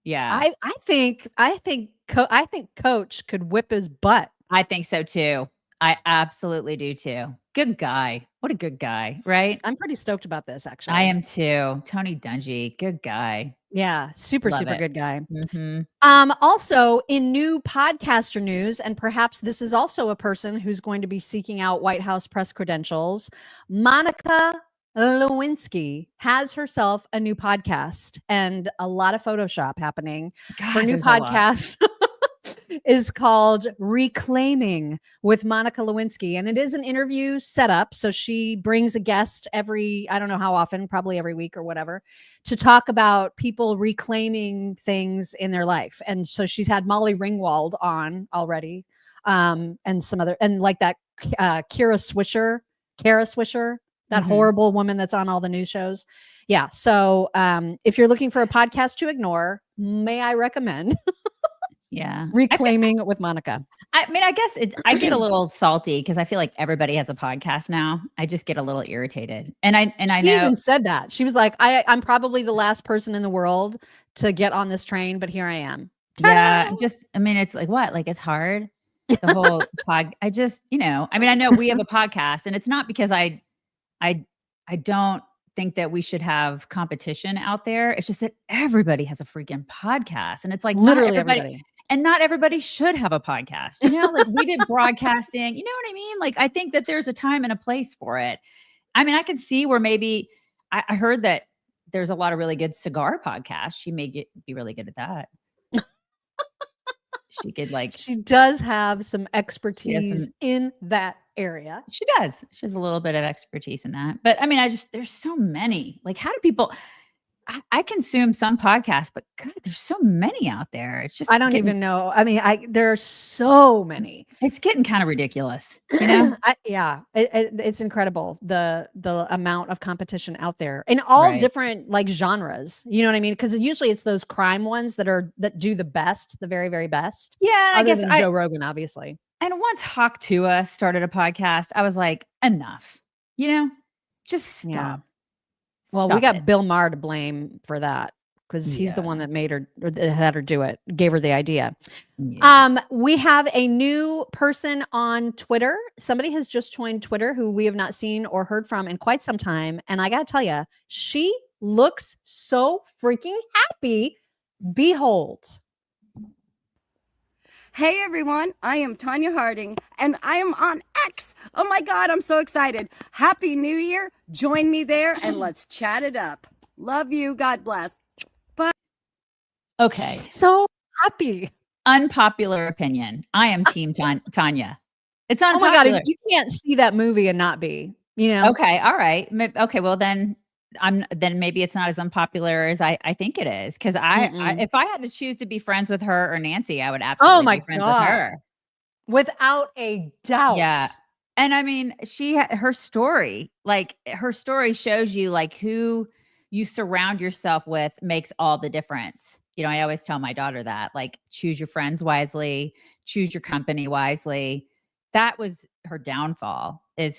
Yeah. I think Coach could whip his butt. I think so too. I absolutely do too. Good guy. What a good guy, right? I'm pretty stoked about this, actually. I am too. Tony Dungy, good guy. Yeah, super Love it. good guy. Mm-hmm. Also, in new podcaster news, and perhaps this is also a person who's going to be seeking out White House press credentials, Monica Lewinsky has herself a new podcast and a lot of Photoshop happening. Her new podcast is called Reclaiming with Monica Lewinsky. And it is an interview setup. So she brings a guest every, I don't know how often, probably every week or whatever, to talk about people reclaiming things in their life. And so she's had Molly Ringwald on already, and some other, and like that Kara Swisher, that horrible woman that's on all the news shows. Yeah. So if you're looking for a podcast to ignore, may I recommend Reclaiming with Monica. I mean, I guess I get a little salty because I feel like everybody has a podcast now. I just get a little irritated. And I know She even said that. She was like, I'm probably the last person in the world to get on this train, but here I am. Yeah, I mean, it's like what? Like it's hard. The whole I just, I mean, I know we have a podcast, and it's not because I don't think that we should have competition out there. It's just that everybody has a freaking podcast, and it's like literally everybody. And not everybody should have a podcast. Like we did broadcasting. You know what I mean? Like I think that there's a time and a place for it. I mean, I could see where maybe I heard that there's a lot of really good cigar podcasts. She may be really good at that. She could she does have some expertise in that area. She does. She has a little bit of expertise in that. But I mean, there's so many. Like, how do people? I consume some podcasts, but God, there's so many out there. It's just I don't even know. I mean, there are so many. It's getting kind of ridiculous. It's incredible the amount of competition out there in all different genres. You know what I mean? Because usually it's those crime ones that do the best, the very, very best. Yeah, I guess Joe Rogan, obviously. And once Hawk Tua started a podcast, I was like, enough. Just stop. Yeah. Well, we got Bill Maher to blame for that because he's the one that made her or had her do it, gave her the idea. Yeah. We have a new person on Twitter. Somebody has just joined Twitter who we have not seen or heard from in quite some time. And I got to tell you, she looks so freaking happy. Behold. Hey everyone, I am Tonya Harding and I am on X. Oh my God, I'm so excited. Happy New Year. Join me there and let's chat it up. Love you. God bless. Bye. Okay. So happy. Unpopular opinion. I am Team Tonya. It's unpopular. Oh my God, you can't see that movie and not be, Okay. All right. Okay. Well, then maybe it's not as unpopular as I think it is. Cause I if I had to choose to be friends with her or Nancy, I would absolutely be friends with her. Without a doubt. Yeah. And I mean, her story shows you who you surround yourself with makes all the difference. I always tell my daughter that, choose your friends wisely, choose your company wisely. That was her downfall and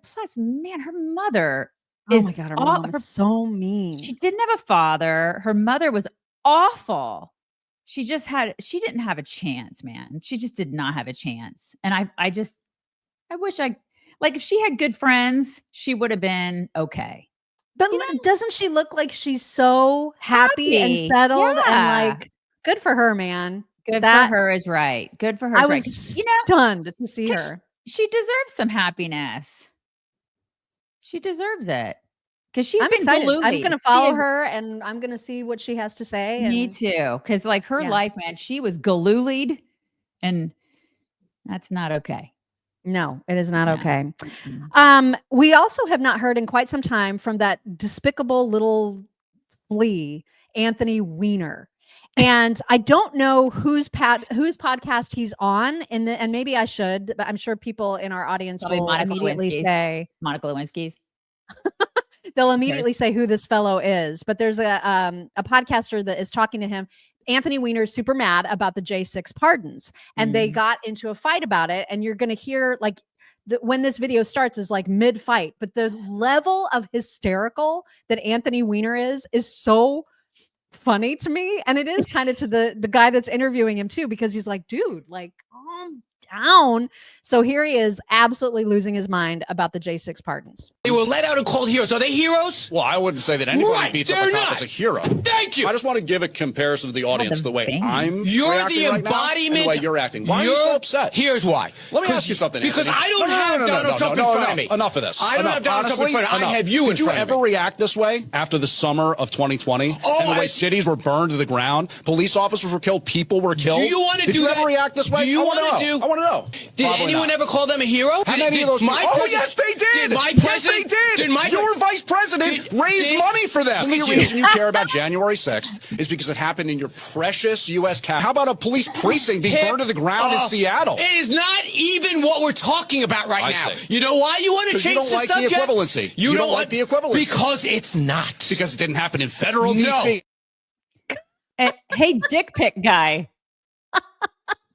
plus, man, her mother oh my God, her mom was so mean. She didn't have a father. Her mother was awful. She didn't have a chance, man. She just did not have a chance. And I wish if she had good friends, she would have been okay. But doesn't she look like she's so happy and settled and good for her, man. Good for her is right. Good for her. I was stunned to see her. She deserves some happiness. She deserves it because she's been excited. Deluded. I'm going to follow her and I'm going to see what she has to say. Me too. Because her life, man, she was galoolied and that's not okay. No, it is not okay. We also have not heard in quite some time from that despicable little flea, Anthony Weiner. And I don't know whose podcast he's on, and maybe I should, but I'm sure people in our audience probably will immediately say Monica Lewinsky's. They'll immediately say who this fellow is. But there's a podcaster that is talking to him. Anthony Weiner is super mad about the J6 pardons, and they got into a fight about it. And you're going to hear when this video starts is mid-fight, but the level of hysterical that Anthony Weiner is so funny to me. And it is kind of to the guy that's interviewing him too, because he's like, dude, calm down. So here he is absolutely losing his mind about the J6 pardons. They were let out and called heroes. Are they heroes? Well, I wouldn't say that anybody beats up a cop as a hero. Thank you. I just want to give a comparison to the audience the way I'm You're reacting the right now embodiment. and the way you're acting. Why are you so upset? Here's why. Let me ask you something, Because Anthony. I don't have Donald Trump in front of me. Enough of this. I don't have Donald Trump in front of me. I have you in front of me. Did you ever react this way after the summer of 2020 and the way cities were burned to the ground? Police officers were killed. People were killed. Do you want to do Did you that? ever react this way? Do you want to do? I want to know. Did Probably anyone not. ever call them a hero? How many of those people? Oh, yes, they did. Did my Yes, they president? did. Your vice president raised money for them. The reason you care about January 6th is because it happened in your precious U.S. capital. How about a police precinct being burned to the ground in Seattle? It is not even what we're talking about right I now. see. You know why you want to 'Cause you change don't like the subject? equivalency. You don't like the equivalency. Because it's not. Because it didn't happen in federal No. D.C. Hey, dick pic guy.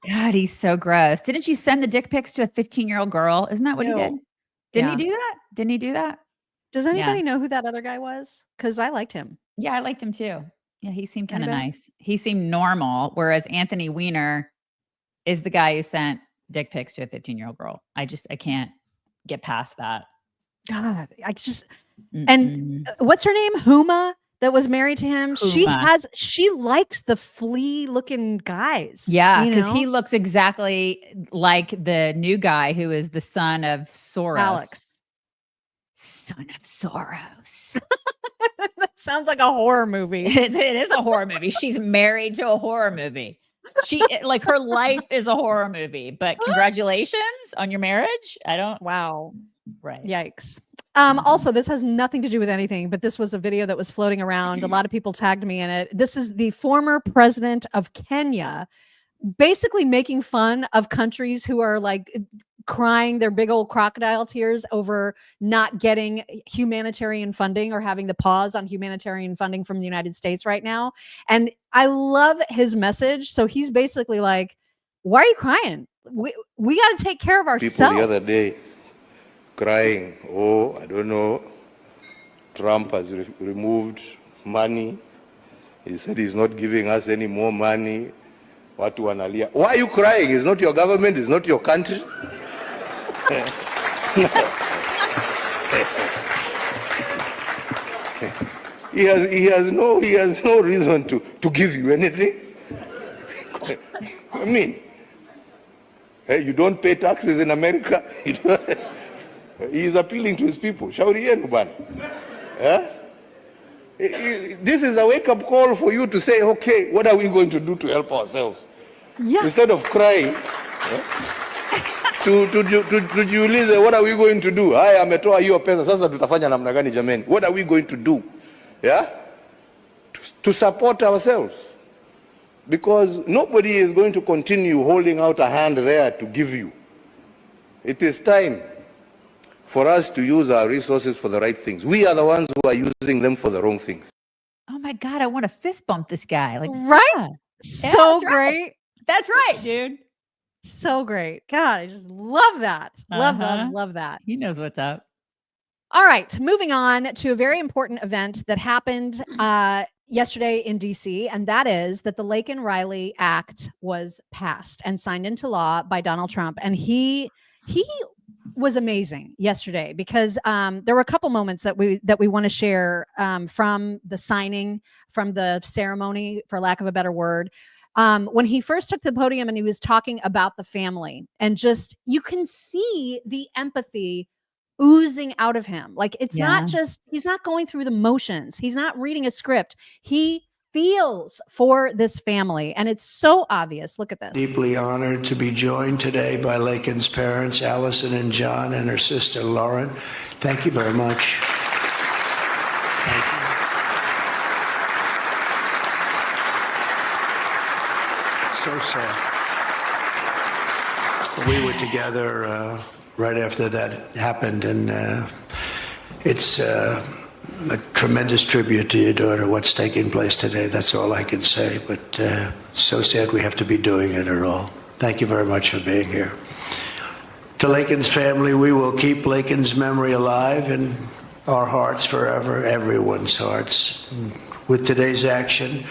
God, he's so gross. Didn't you send the dick pics to a 15-year-old girl? Isn't that what he did? Didn't he do that? Didn't he do that? Does anybody know who that other guy was? Because I liked him. Yeah, I liked him too. Yeah, he seemed kind of Anybody? nice. He seemed normal, whereas Anthony Weiner is the guy who sent dick pics to a 15-year-old girl. I can't get past that. God, I just and what's her name? Huma, that was married to him. Huma. She likes the flea looking guys. Yeah, you because know? he looks exactly like the new guy who is the son of Soros. Alex. Son of Soros. That sounds like a horror movie. It is a horror movie. She's married to a horror movie. Like her life is a horror movie, but congratulations on your marriage. Wow. Right. Yikes. Also, this has nothing to do with anything, but this was a video that was floating around. A lot of people tagged me in it. This is the former president of Kenya basically making fun of countries who are like crying their big old crocodile tears over not getting humanitarian funding or having the pause on humanitarian funding from the United States right now. And I love his message. So he's basically like, why are you crying? We got to take care of ourselves. People the other day crying, oh, I don't know, Trump has removed money. He said he's not giving us any more money. Watu wanalia. Why are you crying? It's not your government, it's not your country. He has no reason to give you anything. I mean, hey, you don't pay taxes in America. He is appealing to his people. Shauri yenu bana. This is a wake-up call for you to say, okay, what are we going to do to help ourselves? Yeah. Instead of crying, tujiulize, what are we going to do? Haya, ametoa hiyo pesa, sasa tutafanya namna gani jameni? What are we going to do? Yeah? To support ourselves. Because nobody is going to continue holding out a hand there to give you. It is time for us to use our resources for the right things. We are the ones who are using them for the wrong things. Oh my God, I want to fist bump this guy. Like, right? yeah. So That's great. Right. That's right, dude. So great. God, I just love that. Love that. He knows what's up. All right, moving on to a very important event that happened yesterday in DC, and that is that the Laken Riley Act was passed and signed into law by Donald Trump. And he was amazing yesterday because there were a couple moments that we want to share from the signing, from the ceremony, for lack of a better word. When he first took the podium and he was talking about the family, and just you can see the empathy oozing out of him. Like it's not just, he's not going through the motions. He's not reading a script. He feels for this family. And it's so obvious. Look at this. Deeply honored to be joined today by Laken's parents, Allison and John, and her sister, Lauren. Thank you very much. Thank you. So sad. We were together right after that happened, and it's a tremendous tribute to your daughter, what's taking place today. That's all I can say, but so sad we have to be doing it at all. Thank you very much for being here. To Laken's family, we will keep Laken's memory alive in our hearts forever, everyone's hearts. With today's action,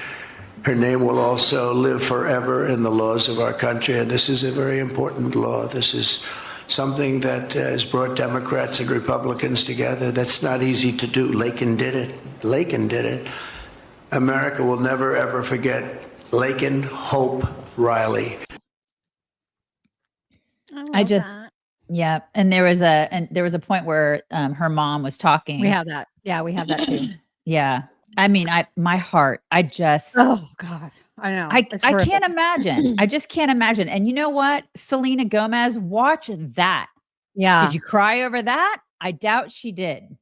her name will also live forever in the laws of our country, and this is a very important law. This is something that has brought Democrats and Republicans together. That's not easy to do. Laken did it. Laken did it. America will never, ever forget Laken Hope Riley. Yeah. And there was a point where her mom was talking. We have that. Yeah, we have that too. Yeah. I mean, my heart, oh God, I know. I It's can't horrific. imagine. I just can't imagine. And you know what? Selena Gomez, watch that. Yeah. Did you cry over that? I doubt she did.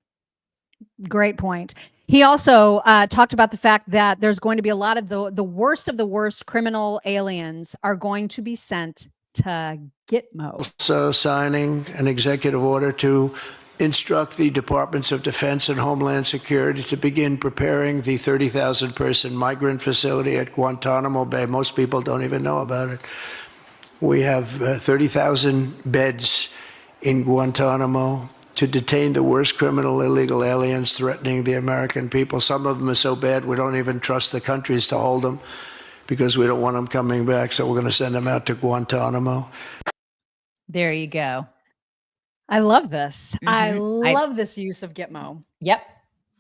Great point. He also talked about the fact that there's going to be a lot of the worst of the worst criminal aliens are going to be sent to Gitmo. So signing an executive order to instruct the Departments of Defense and Homeland Security to begin preparing the 30,000 person migrant facility at Guantanamo Bay. Most people don't even know about it. We have 30,000 beds in Guantanamo to detain the worst criminal illegal aliens threatening the American people. Some of them are so bad we don't even trust the countries to hold them because we don't want them coming back. So we're going to send them out to Guantanamo. There you go. I love this. I Mhm. love this use of Gitmo. Yep.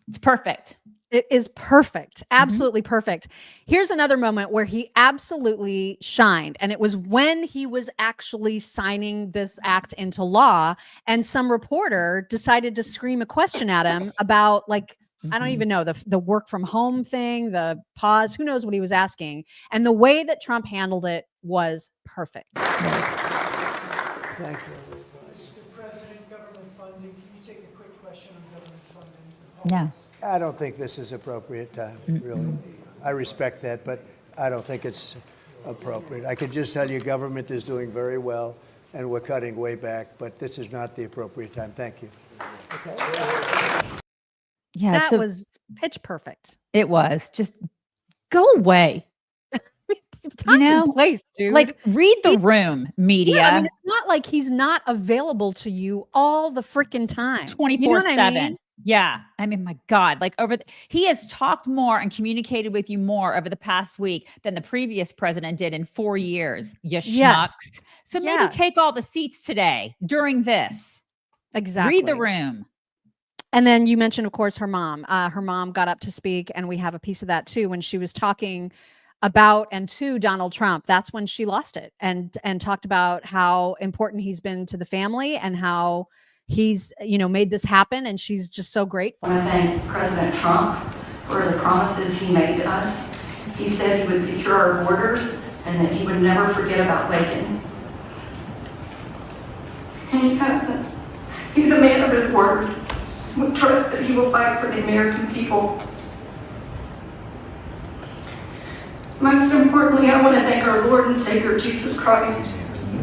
It's perfect. It is perfect. Absolutely perfect. Here's another moment where he absolutely shined. And it was when he was actually signing this act into law. And some reporter decided to scream a question at him about, like, I don't even know, the work from home thing, the pause, who knows what he was asking. And the way that Trump handled it was perfect. Thank you. Mr. President, government funding. Can you take a quick question on government funding? Yeah. I don't think this is appropriate time, really. I respect that, but I don't think it's appropriate. I can just tell you government is doing very well, and we're cutting way back, but this is not the appropriate time. Thank you. Okay. Yeah. That was pitch perfect. It was. Just go away. Time and place, dude. Like, read the room, media. Yeah, I mean, it's not like he's not available to you all the freaking time. 24/7. You know what I mean? Yeah. I mean, my God, like he has talked more and communicated with you more over the past week than the previous president did in 4 years. You schmucks. Yes. So maybe take all the seats today during this. Exactly. Read the room. And then you mentioned, of course, her mom. Her mom got up to speak, and we have a piece of that too when she was talking about and to Donald Trump. That's when she lost it and talked about how important he's been to the family and how he's, made this happen. And she's just so grateful. I want to thank President Trump for the promises he made to us. He said he would secure our borders and that he would never forget about Laken. And he hasn't. He's a man of his word. We trust that he will fight for the American people. Most importantly, I want to thank our Lord and Savior, Jesus Christ,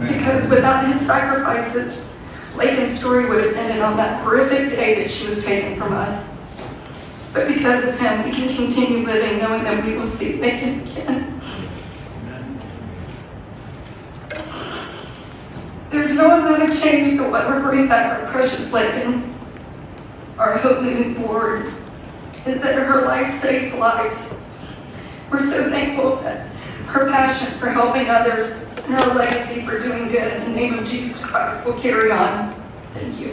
because without his sacrifices, Laken's story would have ended on that horrific day that she was taken from us. But because of him, we can continue living knowing that we will see Laken again. There's no amount of change that will ever bring back our precious Laken. Our hope moving forward is that her life saves lives. We're so thankful that her passion for helping others and her legacy for doing good in the name of Jesus Christ will carry on. Thank you.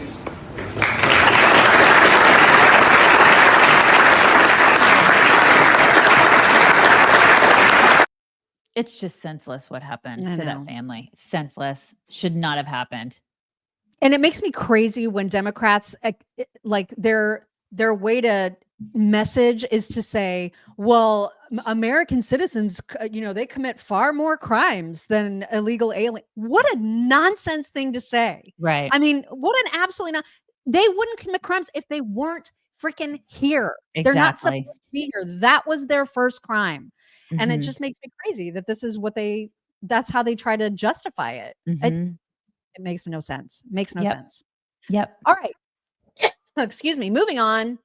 It's just senseless what happened I to know. that family. Senseless. Should not have happened. And it makes me crazy when Democrats, like their way to message is to say, well, American citizens, they commit far more crimes than illegal alien. What a nonsense thing to say. Right. I mean, what an absolutely not. They wouldn't commit crimes if they weren't freaking here. They're not supposed Exactly. to be here. That was their first crime. And it Mhm. just makes me crazy that this is that's how they try to justify it. Mhm. It makes no sense. Makes no Yep. sense. Yep. All right. Excuse me. Moving on.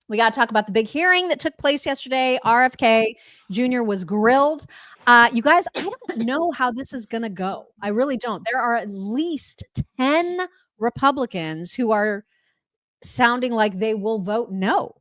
We got to talk about the big hearing that took place yesterday. RFK Jr. was grilled. You guys, I don't know how this is going to go. I really don't. There are at least 10 Republicans who are sounding like they will vote no.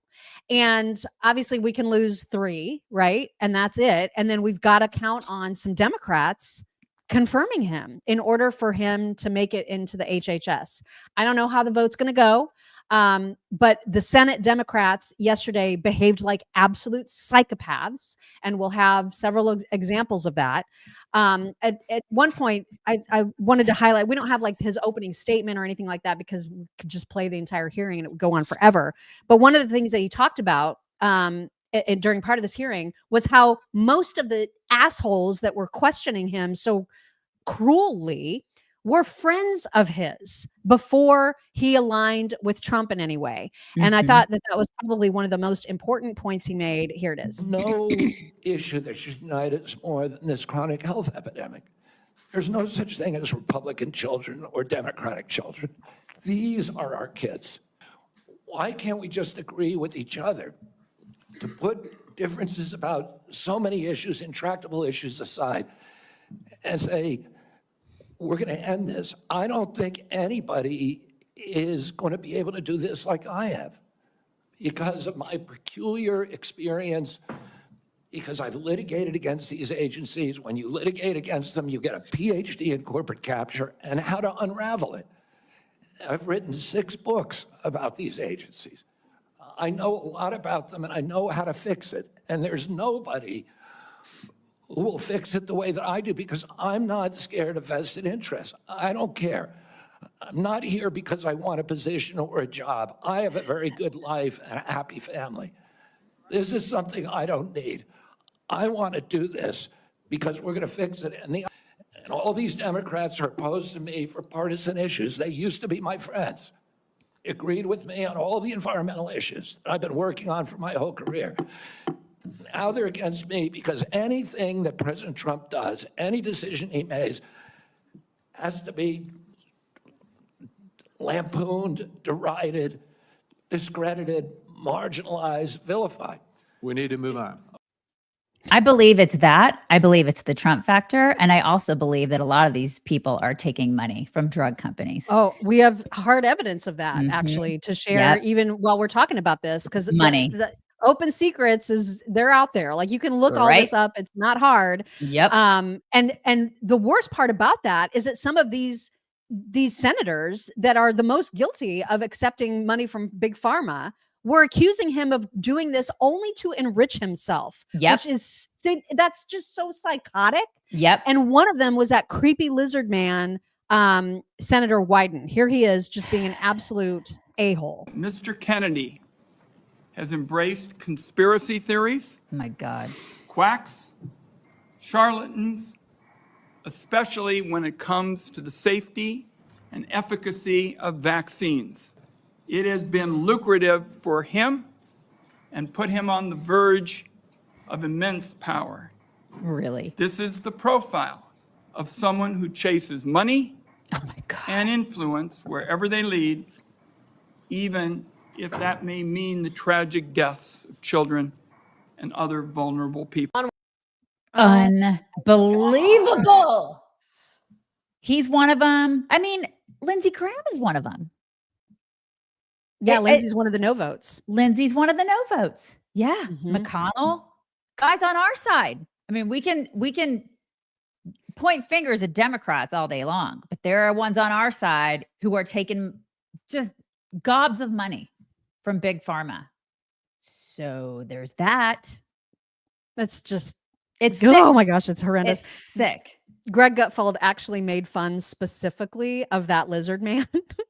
And obviously we can lose 3, right? And that's it. And then we've got to count on some Democrats confirming him in order for him to make it into the HHS. I don't know how the vote's going to go. But the Senate Democrats yesterday behaved like absolute psychopaths, and we'll have several examples of that. At one point, I wanted to highlight, we don't have like his opening statement or anything like that because we could just play the entire hearing and it would go on forever. But one of the things that he talked about, and during part of this hearing was how most of the assholes that were questioning him so cruelly were friends of his before he aligned with Trump in any way. And I thought that was probably one of the most important points he made. Here it is. No issue that should unite us more than this chronic health epidemic. There's no such thing as Republican children or Democratic children. These are our kids. Why can't we just agree with each other to put differences about so many issues, intractable issues aside, and say, we're going to end this? I don't think anybody is going to be able to do this like I have because of my peculiar experience, because I've litigated against these agencies. When you litigate against them, you get a PhD in corporate capture and how to unravel it. I've written 6 books about these agencies. I know a lot about them and I know how to fix it. And there's nobody who will fix it the way that I do because I'm not scared of vested interests. I don't care. I'm not here because I want a position or a job. I have a very good life and a happy family. This is something I don't need. I want to do this because we're going to fix it. And all these Democrats are opposed to me for partisan issues. They used to be my friends, agreed with me on all the environmental issues that I've been working on for my whole career. Now they're against me because anything that President Trump does, any decision he makes, has to be lampooned, derided, discredited, marginalized, vilified. We need to move on. I believe it's that. I believe it's the Trump factor. And I also believe that a lot of these people are taking money from drug companies. Oh, we have hard evidence of that, actually, to share even while we're talking about this, because money. The open secrets they're out there. Like you can look all this up. It's not hard. Yep. And the worst part about that is that some of these senators that are the most guilty of accepting money from big pharma were accusing him of doing this only to enrich himself, which is, that's just so psychotic. Yep. And one of them was that creepy lizard man, Senator Wyden. Here he is just being an absolute a-hole. Mr. Kennedy has embraced conspiracy theories. Oh my God. Quacks, charlatans, especially when it comes to the safety and efficacy of vaccines. It has been lucrative for him and put him on the verge of immense power. Really? This is the profile of someone who chases money and influence wherever they lead, even if that may mean the tragic deaths of children and other vulnerable people. Unbelievable. He's one of them. I mean, Lindsey Graham is one of them. Yeah, Lindsey's one of the no votes. Lindsey's one of the no votes. Yeah. McConnell, guys on our side. I mean, we can point fingers at Democrats all day long, but there are ones on our side who are taking just gobs of money from big pharma. So there's that. That's just, it's oh sick. my gosh, it's horrendous. It's sick. Greg Gutfeld actually made fun specifically of that lizard man.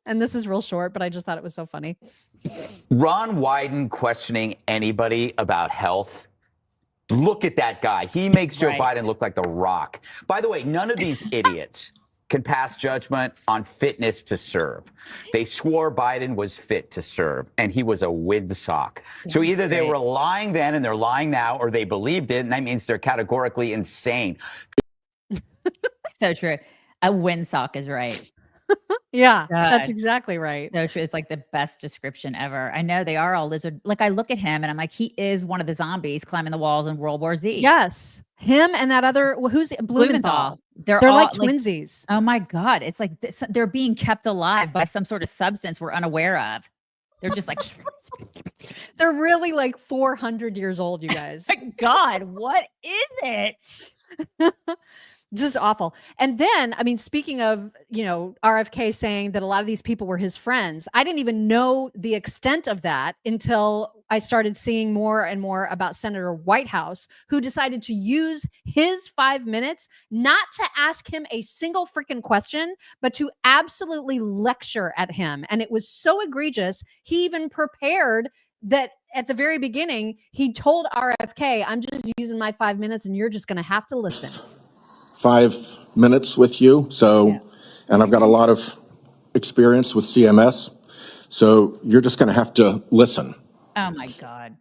And this is real short, but I just thought it was so funny. Ron Wyden questioning anybody about health. Look at that guy. He makes Joe Biden look like The Rock. By the way, none of these idiots can pass judgment on fitness to serve. They swore Biden was fit to serve, and he was a windsock. So either they were lying then and they're lying now, or they believed it, and that means they're categorically insane. So true. A windsock is right. Yeah, God. that's exactly right. So true. It's like the best description ever. I know they are all lizard. Like I look at him and I'm like, he is one of the zombies climbing the walls in World War Z. Yes. Him and that other, who's Blumenthal. They're all like twinsies. Oh my God. It's like they're being kept alive by some sort of substance we're unaware of. They're just like, they're really like 400 years old, you guys. God, what is it? Just awful. And then, I mean, speaking of, RFK saying that a lot of these people were his friends, I didn't even know the extent of that until I started seeing more and more about Senator Whitehouse, who decided to use his 5 minutes not to ask him a single freaking question, but to absolutely lecture at him. And it was so egregious. He even prepared that at the very beginning, he told RFK, I'm just using my 5 minutes and you're just going to have to listen. 5 minutes with you. So, and I've got a lot of experience with CMS. So you're just going to have to listen. Oh my God.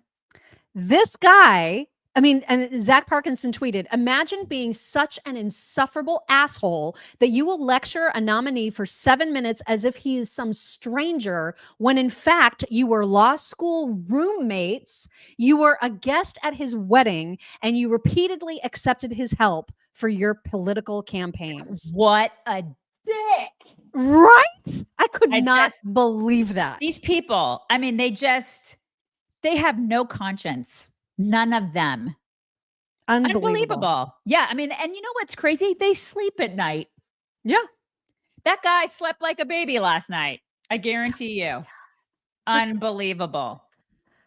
This guy, I mean, and Zach Parkinson tweeted, imagine being such an insufferable asshole that you will lecture a nominee for 7 minutes as if he is some stranger, when in fact you were law school roommates, you were a guest at his wedding, and you repeatedly accepted his help for your political campaigns. What a dick. Right? I could not believe that. These people, I mean, they have no conscience. None of them. Unbelievable. Yeah. I mean, and you know what's crazy? They sleep at night. Yeah. That guy slept like a baby last night. I guarantee you. Unbelievable.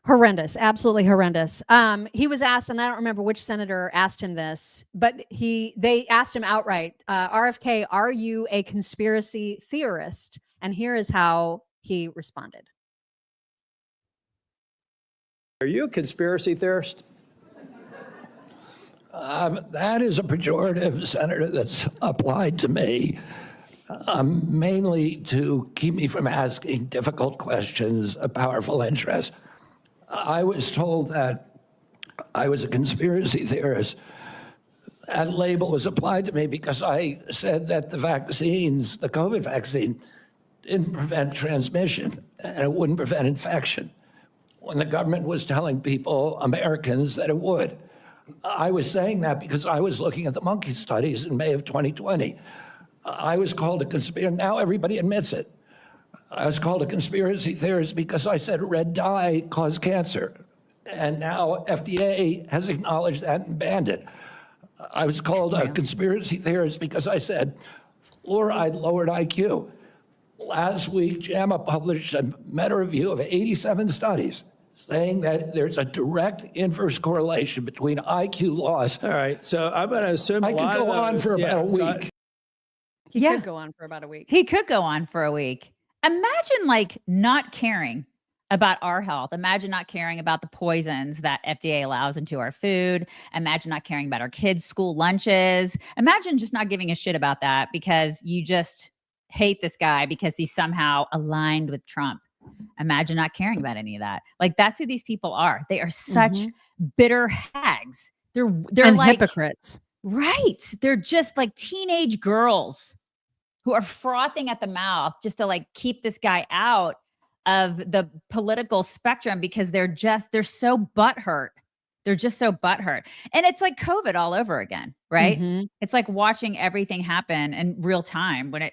Horrendous. Absolutely horrendous. He was asked, and I don't remember which senator asked him this, but they asked him outright, RFK, are you a conspiracy theorist? And here is how he responded. Are you a conspiracy theorist? That is a pejorative, Senator, that's applied to me, mainly to keep me from asking difficult questions of powerful interests. I was told that I was a conspiracy theorist. That label was applied to me because I said that the vaccines, the COVID vaccine, didn't prevent transmission and it wouldn't prevent infection, when the government was telling people, Americans, that it would. I was saying that because I was looking at the monkey studies in May of 2020. I was called a conspiracy. Now everybody admits it. I was called a conspiracy theorist because I said red dye caused cancer. And now FDA has acknowledged that and banned it. I was called a conspiracy theorist because I said fluoride lowered IQ. Last week, JAMA published a meta-review of 87 studies saying that there's a direct inverse correlation between IQ loss. All right, so I'm going to assume I could go on for about a week. He could go on for about a week. He could go on for a week. Imagine like not caring about our health. Imagine not caring about the poisons that FDA allows into our food. Imagine not caring about our kids' school lunches. Imagine just not giving a shit about that because you just hate this guy because he's somehow aligned with Trump. Imagine not caring about any of that. Like that's who these people are. They are such bitter hags. They're and like hypocrites. Right. They're just like teenage girls who are frothing at the mouth just to like keep this guy out of the political spectrum because they're so butthurt. They're just so butthurt. And it's like COVID all over again, right? It's like watching everything happen in real time when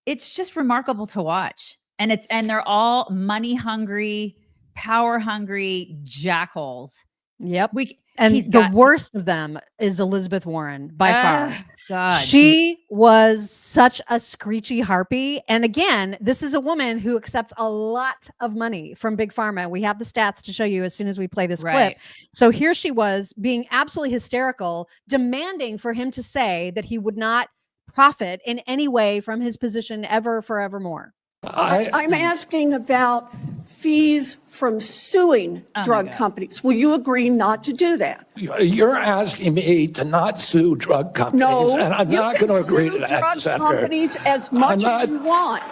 it's just remarkable to watch. And they're all money hungry, power hungry jackholes. Yep. The worst of them is Elizabeth Warren by far. God. She was such a screechy harpy. And again, this is a woman who accepts a lot of money from Big Pharma. We have the stats to show you as soon as we play this clip. So here she was being absolutely hysterical, demanding for him to say that he would not profit in any way from his position ever, forevermore. I'm asking about fees from suing drug companies. Will you agree not to do that? You're asking me to not sue drug companies, and I'm not going to agree to that, drug Senator. companies as much as you want.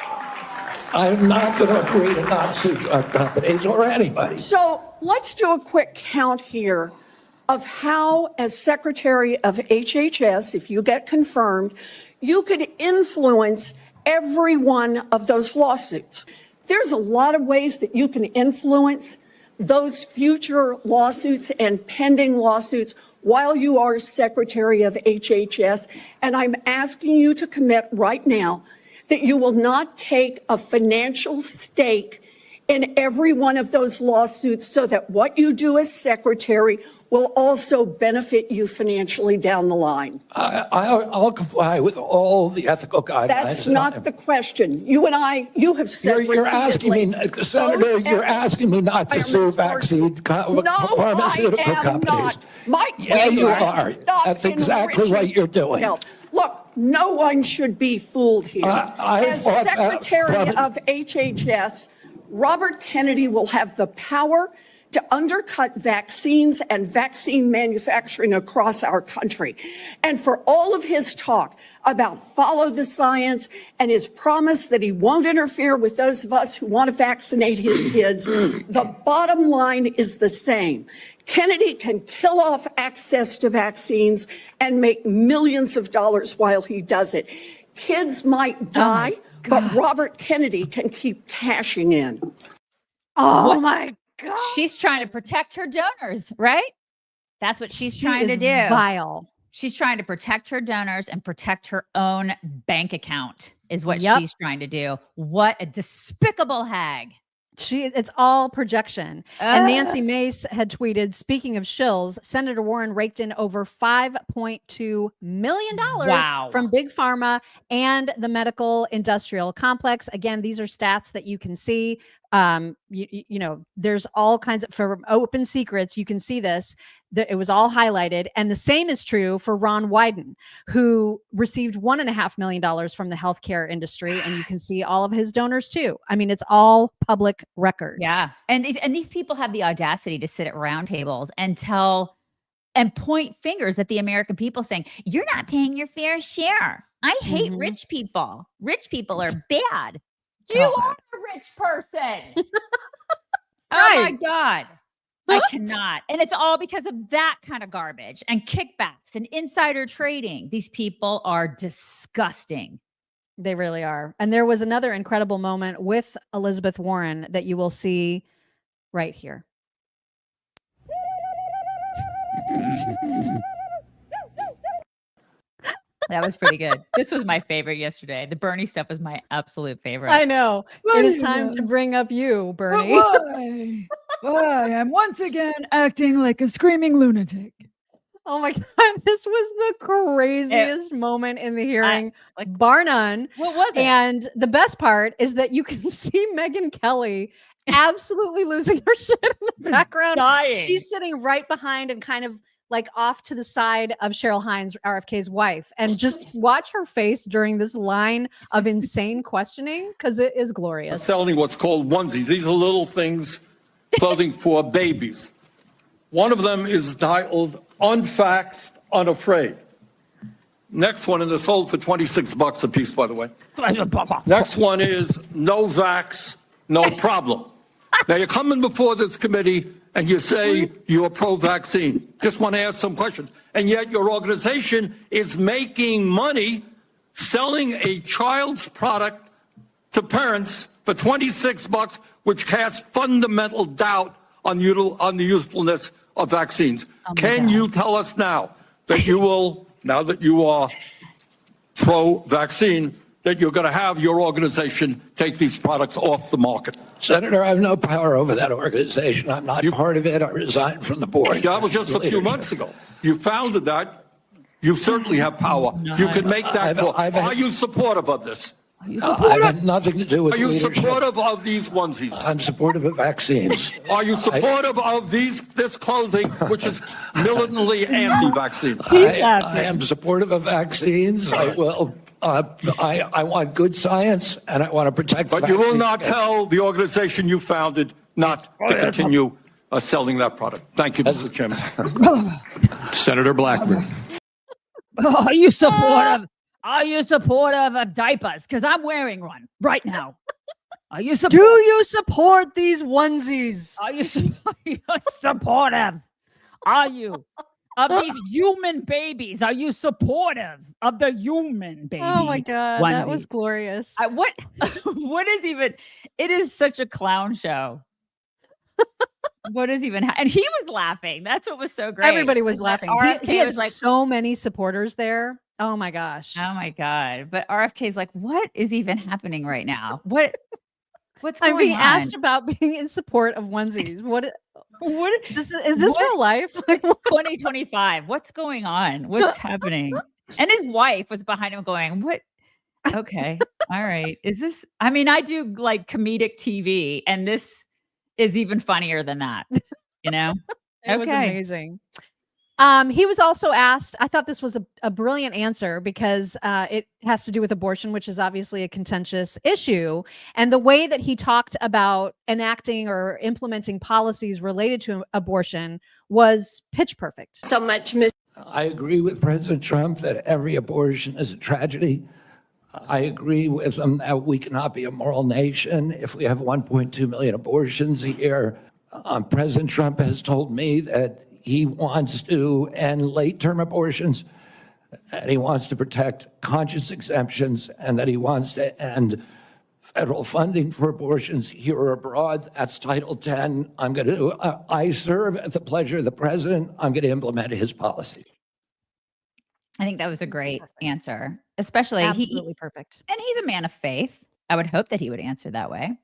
I'm not going to agree to not sue drug companies or anybody. So let's do a quick count here of how, as Secretary of HHS, if you get confirmed, you could influence every one of those lawsuits. There's a lot of ways that you can influence those future lawsuits and pending lawsuits while you are Secretary of HHS. And I'm asking you to commit right now that you will not take a financial stake in every one of those lawsuits so that what you do as Secretary will also benefit you financially down the line. I'll comply with all the ethical guidelines. That's not the question. You have said you're asking me, Senator, you're asking me not to sue pharmaceutical companies. Yeah, you are. That's exactly what you're doing. Look, no one should be fooled here. As Secretary of HHS, Robert Kennedy will have the power to undercut vaccines and vaccine manufacturing across our country. And for all of his talk about follow the science and his promise that he won't interfere with those of us who want to vaccinate his kids, the bottom line is the same. Kennedy can kill off access to vaccines and make millions of dollars while he does it. Kids might die, but Robert Kennedy can keep cashing in. Oh my God. She's trying to protect her donors, right? That's what she's trying to do. Vile. She's trying to protect her donors and protect her own bank account is what she's trying to do. What a despicable hag. It's all projection. And Nancy Mace had tweeted, speaking of shills, Senator Warren raked in over $5.2 million from Big Pharma and the medical industrial complex. Again, these are stats that you can see. You know, there's all kinds of, for open secrets, you can see this. It was all highlighted. And the same is true for Ron Wyden, who received $1.5 million from the healthcare industry. And you can see all of his donors too. I mean, it's all public record. Yeah. And these people have the audacity to sit at roundtables and point fingers at the American people saying, you're not paying your fair share. I hate rich people. Rich people are bad. You are a rich person. Oh my God. I cannot. And it's all because of that kind of garbage and kickbacks and insider trading. These people are disgusting. They really are. And there was another incredible moment with Elizabeth Warren that you will see right here. That was pretty good. This was my favorite yesterday. The Bernie stuff was my absolute favorite. I know. It is time to bring up you, Bernie. Why? I'm once again acting like a screaming lunatic. Oh my God. This was the craziest moment in the hearing, bar none. What was it? And the best part is that you can see Megyn Kelly absolutely losing her shit in the background. Dying. She's sitting right behind and kind of like off to the side of Cheryl Hines, RFK's wife, and just watch her face during this line of insane questioning because it is glorious. Selling what's called onesies. These are little things, clothing for babies. One of them is titled Unfaxed, Unafraid. Next one, and they're sold for $26 a piece, by the way. Next one is No Vax, No Problem. Now you're coming before this committee and you say you're pro-vaccine. Just want to ask some questions. And yet your organization is making money selling a child's product to parents for $26, which casts fundamental doubt on the usefulness of vaccines. Can you tell us now that you will, now that you are pro-vaccine, that you're going to have your organization take these products off the market? Senator, I have no power over that organization. I'm not part of it. I resigned from the board. That was just a few months ago. You founded that. You certainly have power. You can make that call. Are you supportive of this? I have nothing to do with leadership. Are you leadership. supportive of these onesies? I'm supportive of vaccines. Are you supportive of this clothing, which is militantly anti-vaccine? I am supportive of vaccines. I will. I want good science, and I want to protect. But you will not tell the organization you founded not to continue selling that product. Thank you, Mr. Chairman. Senator Blackburn. Are you supportive? Are you supportive of diapers? Because I'm wearing one right now. Are you supportive? Do you support these onesies? Are you supportive? Are you? Of these human babies, are you supportive of the human baby? Oh my God, onesies? that was glorious. What is even? It is such a clown show. What is even? And he was laughing. That's what was so great. Everybody was laughing. He had was like so many supporters there. Oh my gosh. Oh my God. But RFK's like, what is even happening right now? What's going on? I'm being asked about being in support of onesies. What is this real life? It's 2025. What's going on? What's happening? And his wife was behind him going, what? Okay. All right. Is this, I mean, I do like comedic TV, and this is even funnier than that, you know? It was amazing. He was also asked, I thought this was a brilliant answer because it has to do with abortion, which is obviously a contentious issue. And the way that he talked about enacting or implementing policies related to abortion was pitch perfect. So much, I agree with President Trump that every abortion is a tragedy. I agree with him that we cannot be a moral nation if we have 1.2 million abortions a year. President Trump has told me that he wants to end late-term abortions, and he wants to protect conscious exemptions, and that he wants to end federal funding for abortions here or abroad. That's Title X. I serve at the pleasure of the president. I'm going to implement his policy. I think that was a great answer, especially Absolutely perfect. And he's a man of faith. I would hope that he would answer that way.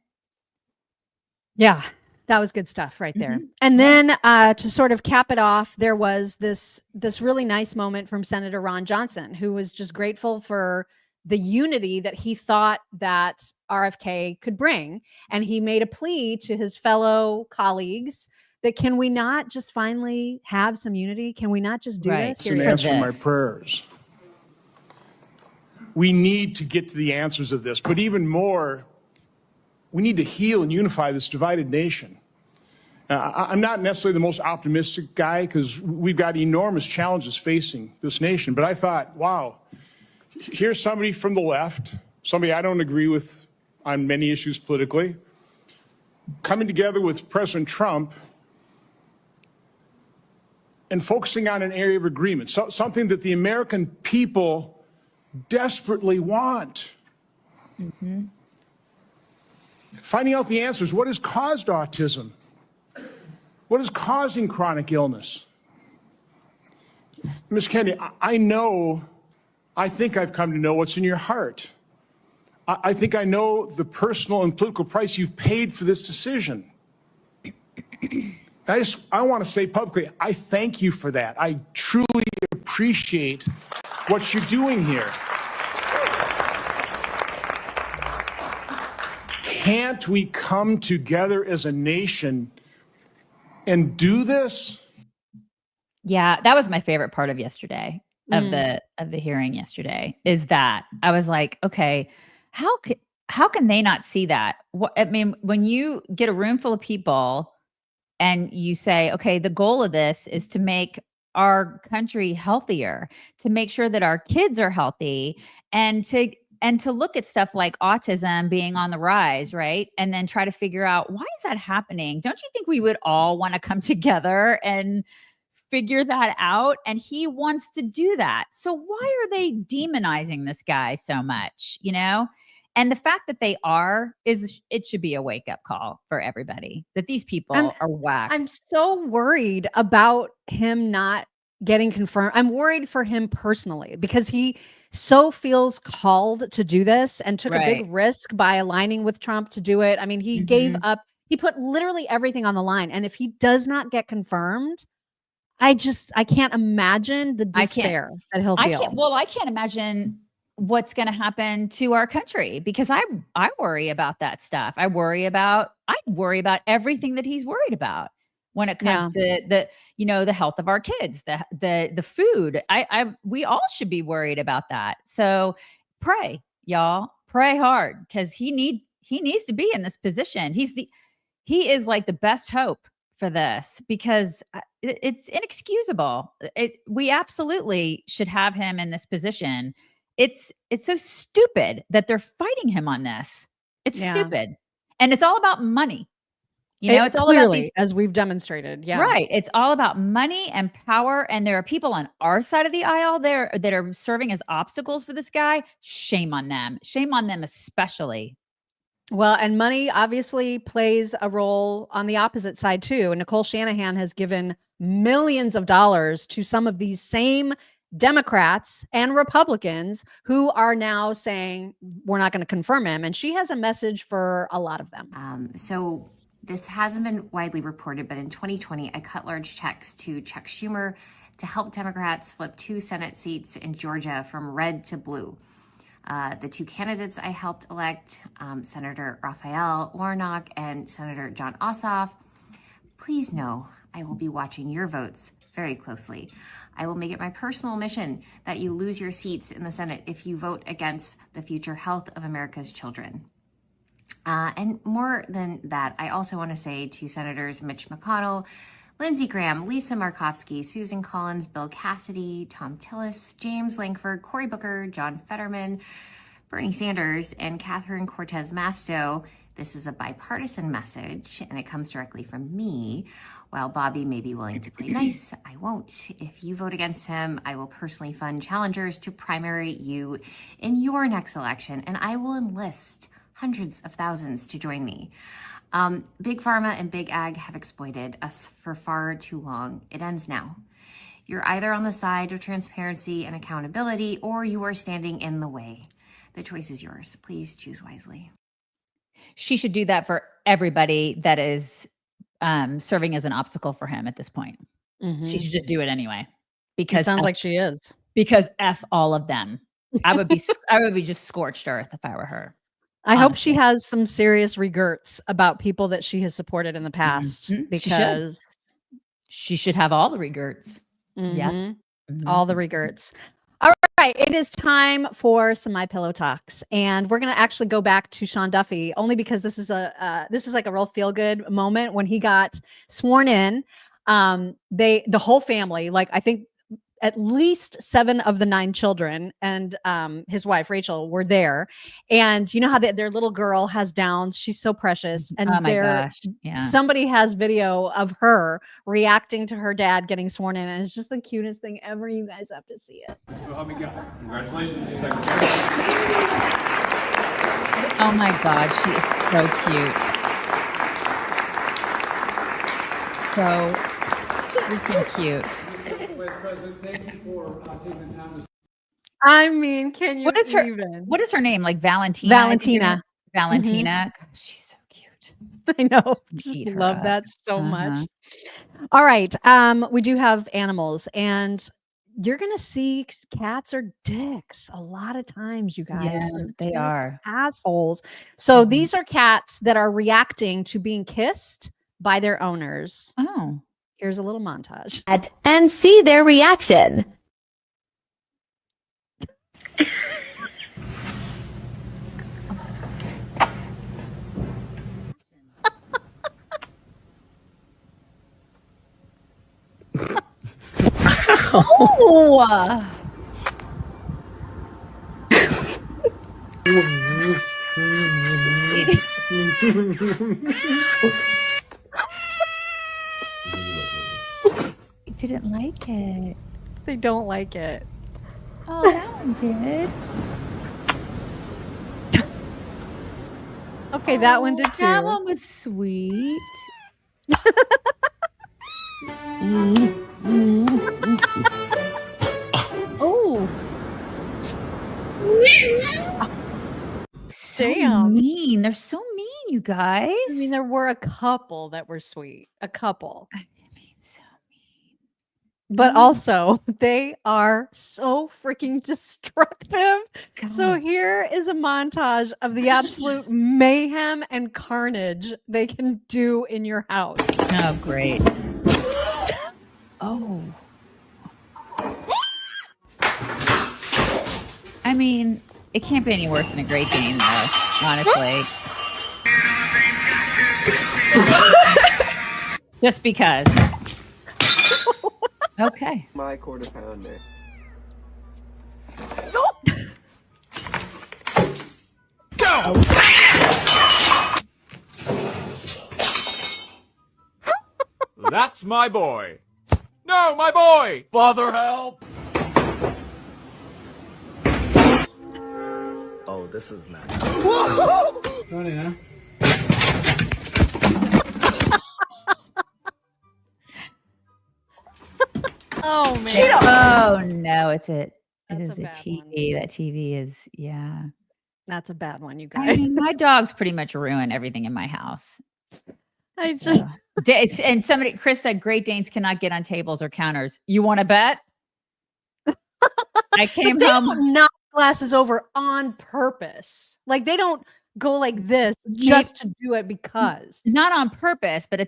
Yeah, that was good stuff right there. And then to sort of cap it off, there was this really nice moment from Senator Ron Johnson, who was just grateful for the unity that he thought that RFK could bring. And he made a plea to his fellow colleagues that can we not just finally have some unity? Can we not just do this? It's an answer to my prayers. We need to get to the answers of this, but even more, we need to heal and unify this divided nation. I'm not necessarily the most optimistic guy because we've got enormous challenges facing this nation, but I thought, wow, here's somebody from the left, somebody I don't agree with on many issues politically, coming together with President Trump and focusing on an area of agreement, something that the American people desperately want. Finding out the answers. What has caused autism? What is causing chronic illness? Ms. Kennedy, I think I've come to know what's in your heart. I think I know the personal and political price you've paid for this decision. I want to say publicly, I thank you for that. I truly appreciate what you're doing here. Can't we come together as a nation and do this? Yeah, that was my favorite part of yesterday, of the hearing yesterday, is that I was like, okay, how can they not see that? I mean, when you get a room full of people and you say, okay, the goal of this is to make our country healthier, to make sure that our kids are healthy, and to look at stuff like autism being on the rise, right? And then try to figure out, why is that happening? Don't you think we would all want to come together and figure that out? And he wants to do that. So why are they demonizing this guy so much, you know? And the fact that they are, it should be a wake-up call for everybody, that these people are whack. I'm so worried about him not getting confirmed. I'm worried for him personally because he so feels called to do this and took a big risk by aligning with Trump to do it. I mean, he gave up, he put literally everything on the line. And if he does not get confirmed, I can't imagine the despair that he'll feel. I can't imagine what's going to happen to our country, because I worry about that stuff. I worry about everything that he's worried about when it comes to the health of our kids, the food. We all should be worried about that. So pray, y'all, pray hard, because he needs to be in this position. He is like the best hope for this, because it's inexcusable. We absolutely should have him in this position. It's so stupid that they're fighting him on this. It's stupid. And it's all about money. It's all clearly, about these, as we've demonstrated. Yeah. Right. It's all about money and power. And there are people on our side of the aisle there that are serving as obstacles for this guy. Shame on them. Shame on them, especially. Well, and money obviously plays a role on the opposite side too. And Nicole Shanahan has given millions of dollars to some of these same Democrats and Republicans who are now saying we're not going to confirm him. And she has a message for a lot of them. So this hasn't been widely reported, but in 2020, I cut large checks to Chuck Schumer to help Democrats flip 2 Senate seats in Georgia from red to blue. The 2 candidates I helped elect, Senator Raphael Warnock and Senator John Ossoff. Please know I will be watching your votes very closely. I will make it my personal mission that you lose your seats in the Senate if you vote against the future health of America's children. And more than that, I also want to say to Senators Mitch McConnell, Lindsey Graham, Lisa Murkowski, Susan Collins, Bill Cassidy, Tom Tillis, James Lankford, Cory Booker, John Fetterman, Bernie Sanders, and Catherine Cortez Masto, this is a bipartisan message, and it comes directly from me. While Bobby may be willing to play nice, I won't. If you vote against him, I will personally fund challengers to primary you in your next election, and I will enlist hundreds of thousands to join me. Big Pharma and Big Ag have exploited us for far too long. It ends now. You're either on the side of transparency and accountability, or you are standing in the way. The choice is yours. Please choose wisely. She should do that for everybody that is serving as an obstacle for him at this point. She should just do it anyway. Because it sounds like she is. Because F all of them. I would be just scorched earth if I were her. I hope she has some serious regrets about people that she has supported in the past, because she should have all the regrets. Yeah. All the regrets. All right, it is time for some My Pillow talks, and we're gonna actually go back to Sean Duffy only because this is like a real feel good moment when he got sworn in. The whole family, like I think at least 7 of the 9 children and his wife Rachel were there, and you know how their little girl has Downs. She's so precious, and oh my gosh, yeah. Somebody has video of her reacting to her dad getting sworn in, and it's just the cutest thing ever. You guys have to see it. So help me God. Congratulations, Secretary. Oh my God, she is so cute. So freaking cute. Vice President, thank you for taking the time to... I mean, can you what is her name? Like Valentina? Valentina. God, she's so cute. I know. Just love that so much. All right. We do have animals, and you're gonna see cats are dicks a lot of times, you guys. Yeah, they are assholes. So these are cats that are reacting to being kissed by their owners. Oh. Here's a little montage. And see their reaction. Oh. Didn't like it. They don't like it. Oh, that one did. Okay, that one did too. That one was sweet. Oh. So mean. They're so mean, you guys. I mean, there were a couple that were sweet. A couple. I mean, so mean. But also, they are so freaking destructive. God. So here is a montage of the absolute mayhem and carnage they can do in your house. Oh, great. Oh. I mean, it can't be any worse than a Great Dane, though, honestly. Just because. Okay. My quarter pounder. Go! That's my boy. No, my boy! Father, help! Oh, this is not. Funny, huh? Oh man! Oh no, it is That's a a bad TV. That TV is, yeah. That's a bad one, you guys. I mean, my dogs pretty much ruin everything in my house. I just and Chris said Great Danes cannot get on tables or counters. You want to bet? I came But they home. don't knock glasses over on purpose. Like they don't go like this just to do it because. Not on purpose, but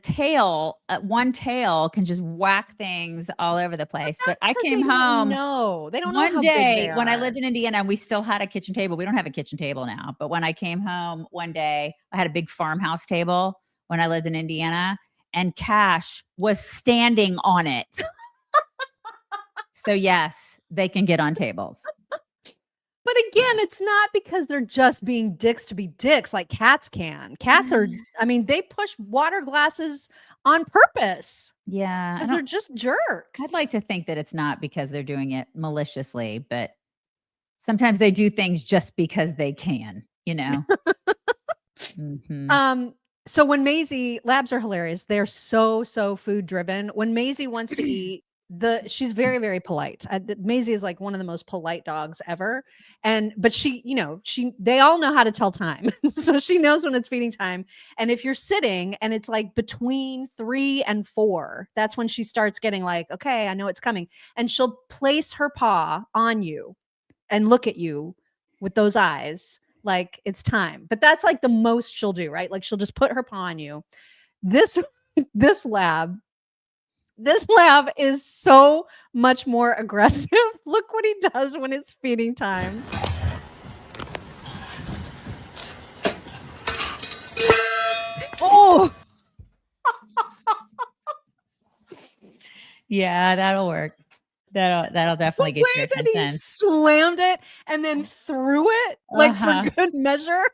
one tail can just whack things all over the place. But I came home. No, they don't know one how big day they when I are. lived in Indiana, we still had a kitchen table. We don't have a kitchen table now, but when I came home one day, I had a big farmhouse table when I lived in Indiana, and Cash was standing on it. So yes, they can get on tables. But again, it's not because they're just being dicks to be dicks like cats can. Cats are, I mean, they push water glasses on purpose. Yeah. Because they're just jerks. I'd like to think that it's not because they're doing it maliciously, but sometimes they do things just because they can, you know? So when Maisie, labs are hilarious. They're so food driven. When Maisie wants to eat, she's very, very polite. Maisie is like one of the most polite dogs ever. But she, they all know how to tell time. So she knows when it's feeding time. And if you're sitting and it's like between 3 and 4, that's when she starts getting like, okay, I know it's coming. And she'll place her paw on you and look at you with those eyes like it's time. But that's like the most she'll do, right? Like she'll just put her paw on you. This lab is so much more aggressive. Look what he does when it's feeding time. Oh. Yeah, that'll work. That'll definitely get your attention. He slammed it and then threw it like for good measure.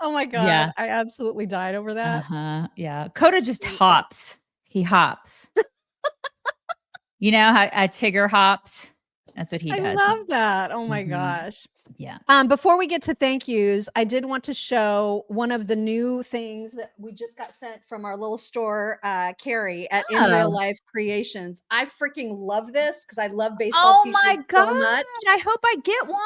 Oh my God. Yeah. I absolutely died over that. Yeah. Coda just hops. He hops. You know how a Tigger hops? That's what he does. I love that. Oh my gosh. Yeah. Before we get to thank yous, I did want to show one of the new things that we just got sent from our little store, Carrie at In Real Life Creations. I freaking love this because I love baseball t-shirts so much. I hope I get one.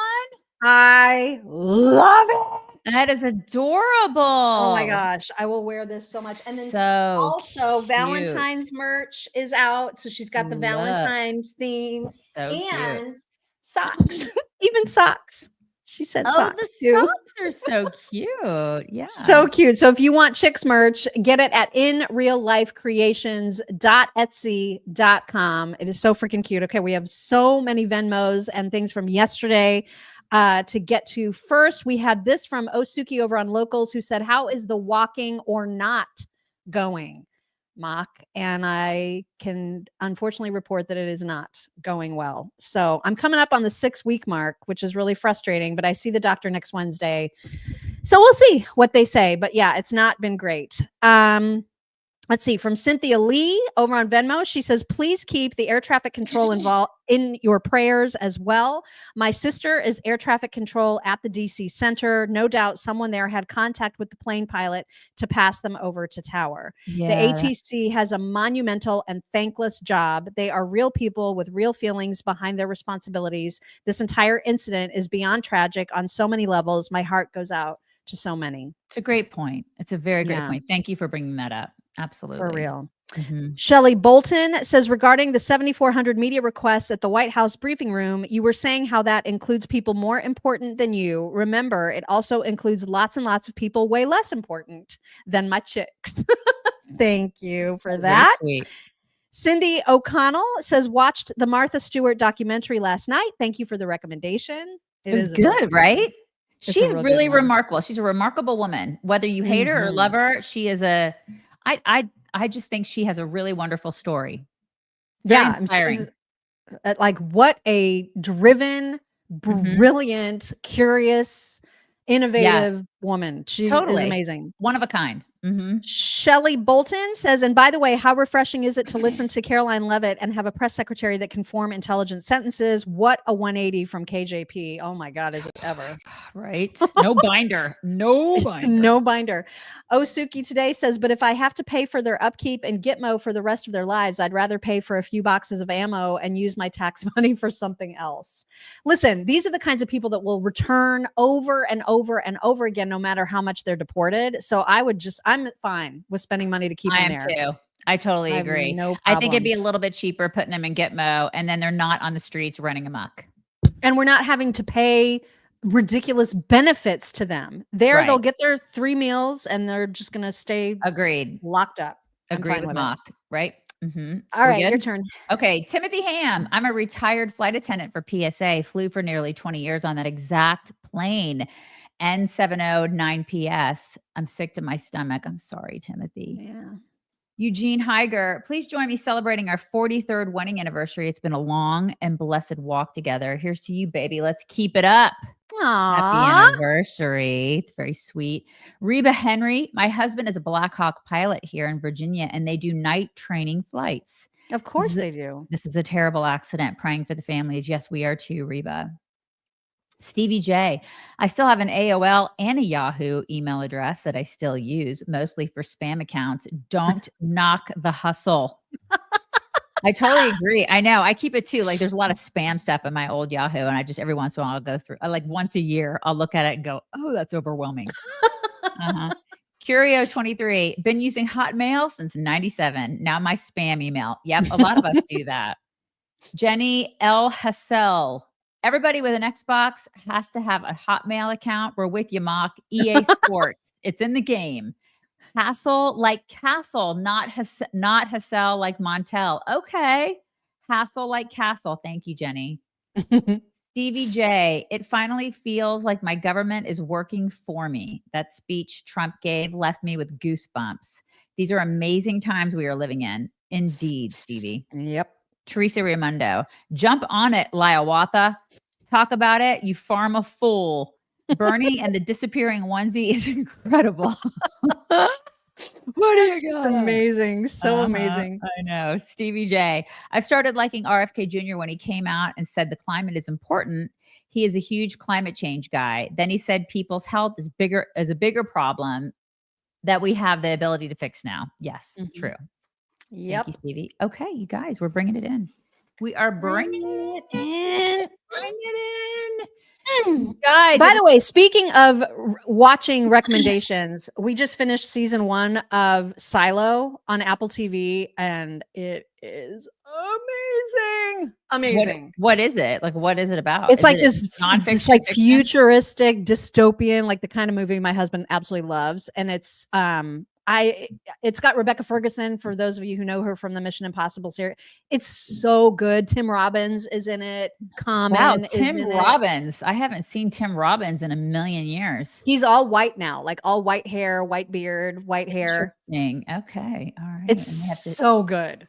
I love it. That is adorable. Oh my gosh. I will wear this so much. And then also Valentine's merch is out. So she's got the Valentine's theme and socks. Even socks. She said socks. The too. socks are so cute. Yeah. So cute. So if you want chicks merch, get it at inreallifecreations.etsy.com. It is so freaking cute. Okay. We have so many Venmos and things from yesterday to get to. First, we had this from Osuki over on Locals who said, how is the walking or not going, Mock? And I can unfortunately report that it is not going well. So I'm coming up on the 6-week mark, which is really frustrating, but I see the doctor next Wednesday. So we'll see what they say. But yeah, it's not been great. Let's see, from Cynthia Lee over on Venmo. She says, please keep the air traffic control involved in your prayers as well. My sister is air traffic control at the DC Center. No doubt someone there had contact with the plane pilot to pass them over to Tower. Yeah. The ATC has a monumental and thankless job. They are real people with real feelings behind their responsibilities. This entire incident is beyond tragic on so many levels. My heart goes out to so many. It's a great point. It's a very great point. Thank you for bringing that up. Absolutely. For real. Shelley Bolton says, regarding the 7,400 media requests at the White House briefing room, you were saying how that includes people more important than you. Remember, it also includes lots and lots of people way less important than my chicks. Thank you for that. Sweet. Cindy O'Connell says, watched the Martha Stewart documentary last night. Thank you for the recommendation. It was good, right? She's really remarkable. She's a remarkable woman. Whether you hate her or love her, she is I just think she has a really wonderful story. Very inspiring. Like what a driven, brilliant, curious, innovative woman. She is amazing. One of a kind. Shelley Bolton says, and by the way, how refreshing is it to listen to Caroline Leavitt and have a press secretary that can form intelligent sentences? What a 180 from KJP. Oh my God, is it ever? Right? No binder. No binder. No binder. Osuki today says, but if I have to pay for their upkeep and Gitmo for the rest of their lives, I'd rather pay for a few boxes of ammo and use my tax money for something else. Listen, these are the kinds of people that will return over and over and over again, no matter how much they're deported. So I'm fine with spending money to keep them there. I am too. I totally agree. No I think it'd be a little bit cheaper putting them in Gitmo and then they're not on the streets running amok. And we're not having to pay ridiculous benefits to them. There, Right. they'll get their 3 meals and they're just going to stay Agreed. locked up. I'm Agree fine with with it. Mock, right? Mm-hmm. All right, your turn. Okay, Timothy Ham. I'm a retired flight attendant for PSA. Flew for nearly 20 years on that exact plane. N709PS. I'm sick to my stomach. I'm sorry, Timothy. Yeah. Eugene Heiger, please join me celebrating our 43rd wedding anniversary. It's been a long and blessed walk together. Here's to you, baby. Let's keep it up. Aww. Happy anniversary. It's very sweet. Reba Henry, my husband is a Black Hawk pilot here in Virginia, and they do night training flights. Of course they do. This is a terrible accident. Praying for the families. Yes, we are too, Reba. Stevie J, I still have an AOL and a Yahoo email address that I still use, mostly for spam accounts. Don't knock the hustle. I totally agree. I know. I keep it too. Like there's a lot of spam stuff in my old Yahoo, and I just every once in a while I'll go through. Like once a year, I'll look at it and go, "Oh, that's overwhelming." Curio 23, been using Hotmail since '97. Now my spam email. Yep, a lot of us do that. Jenny L. Hassel. Everybody with an Xbox has to have a Hotmail account. We're with you, Mock. EA Sports. It's in the game. Hassel like Castle, not Hassel like Montel. Okay. Hassel like Castle. Thank you, Jenny. Stevie J, it finally feels like my government is working for me. That speech Trump gave left me with goosebumps. These are amazing times we are living in. Indeed, Stevie. Yep. Teresa Raimondo, jump on it, Liawatha. Talk about it, you farm a fool. Bernie and the disappearing onesie is incredible. What are you going? Amazing. So amazing. I know. Stevie J. I started liking RFK Jr. when he came out and said the climate is important. He is a huge climate change guy. Then he said people's health is a bigger problem that we have the ability to fix now. Yes, true. Yep. Thank you, Stevie. Okay, you guys, we're bringing it in. We are bringing it in. Bring it in. Guys. By the way, speaking of watching recommendations, we just finished season 1 of Silo on Apple TV, and it is amazing. What is it? Like, what is it about? It's Is like it this nonfiction, like fiction? futuristic dystopian, like the kind of movie my husband absolutely loves. And it's it's got Rebecca Ferguson, for those of you who know her from the Mission Impossible series. It's so good. Tim Robbins is in it. Common is Tim in Robbins. I haven't seen Tim Robbins in a million years. He's all white now, like all white hair, white beard, white hair. Interesting. Okay. All right. It's so good.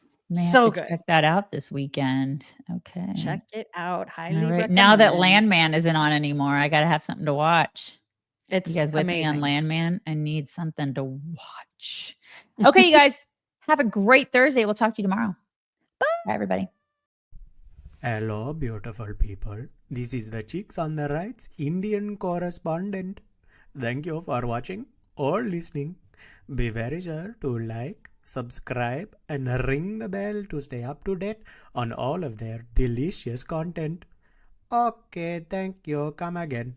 So good. Check that out this weekend. Okay. Check it out. Highly All right. recommend. Now that Landman isn't on anymore, I got to have something to watch. It's you guys with amazing. me on Landman? I need something to watch. Okay, you guys have a great Thursday. We'll talk to you tomorrow. Bye, everybody. Hello, beautiful people. This is the Chicks on the Right's Indian correspondent. Thank you for watching or listening. Be very sure to like, subscribe, and ring the bell to stay up to date on all of their delicious content. Okay, thank you. Come again.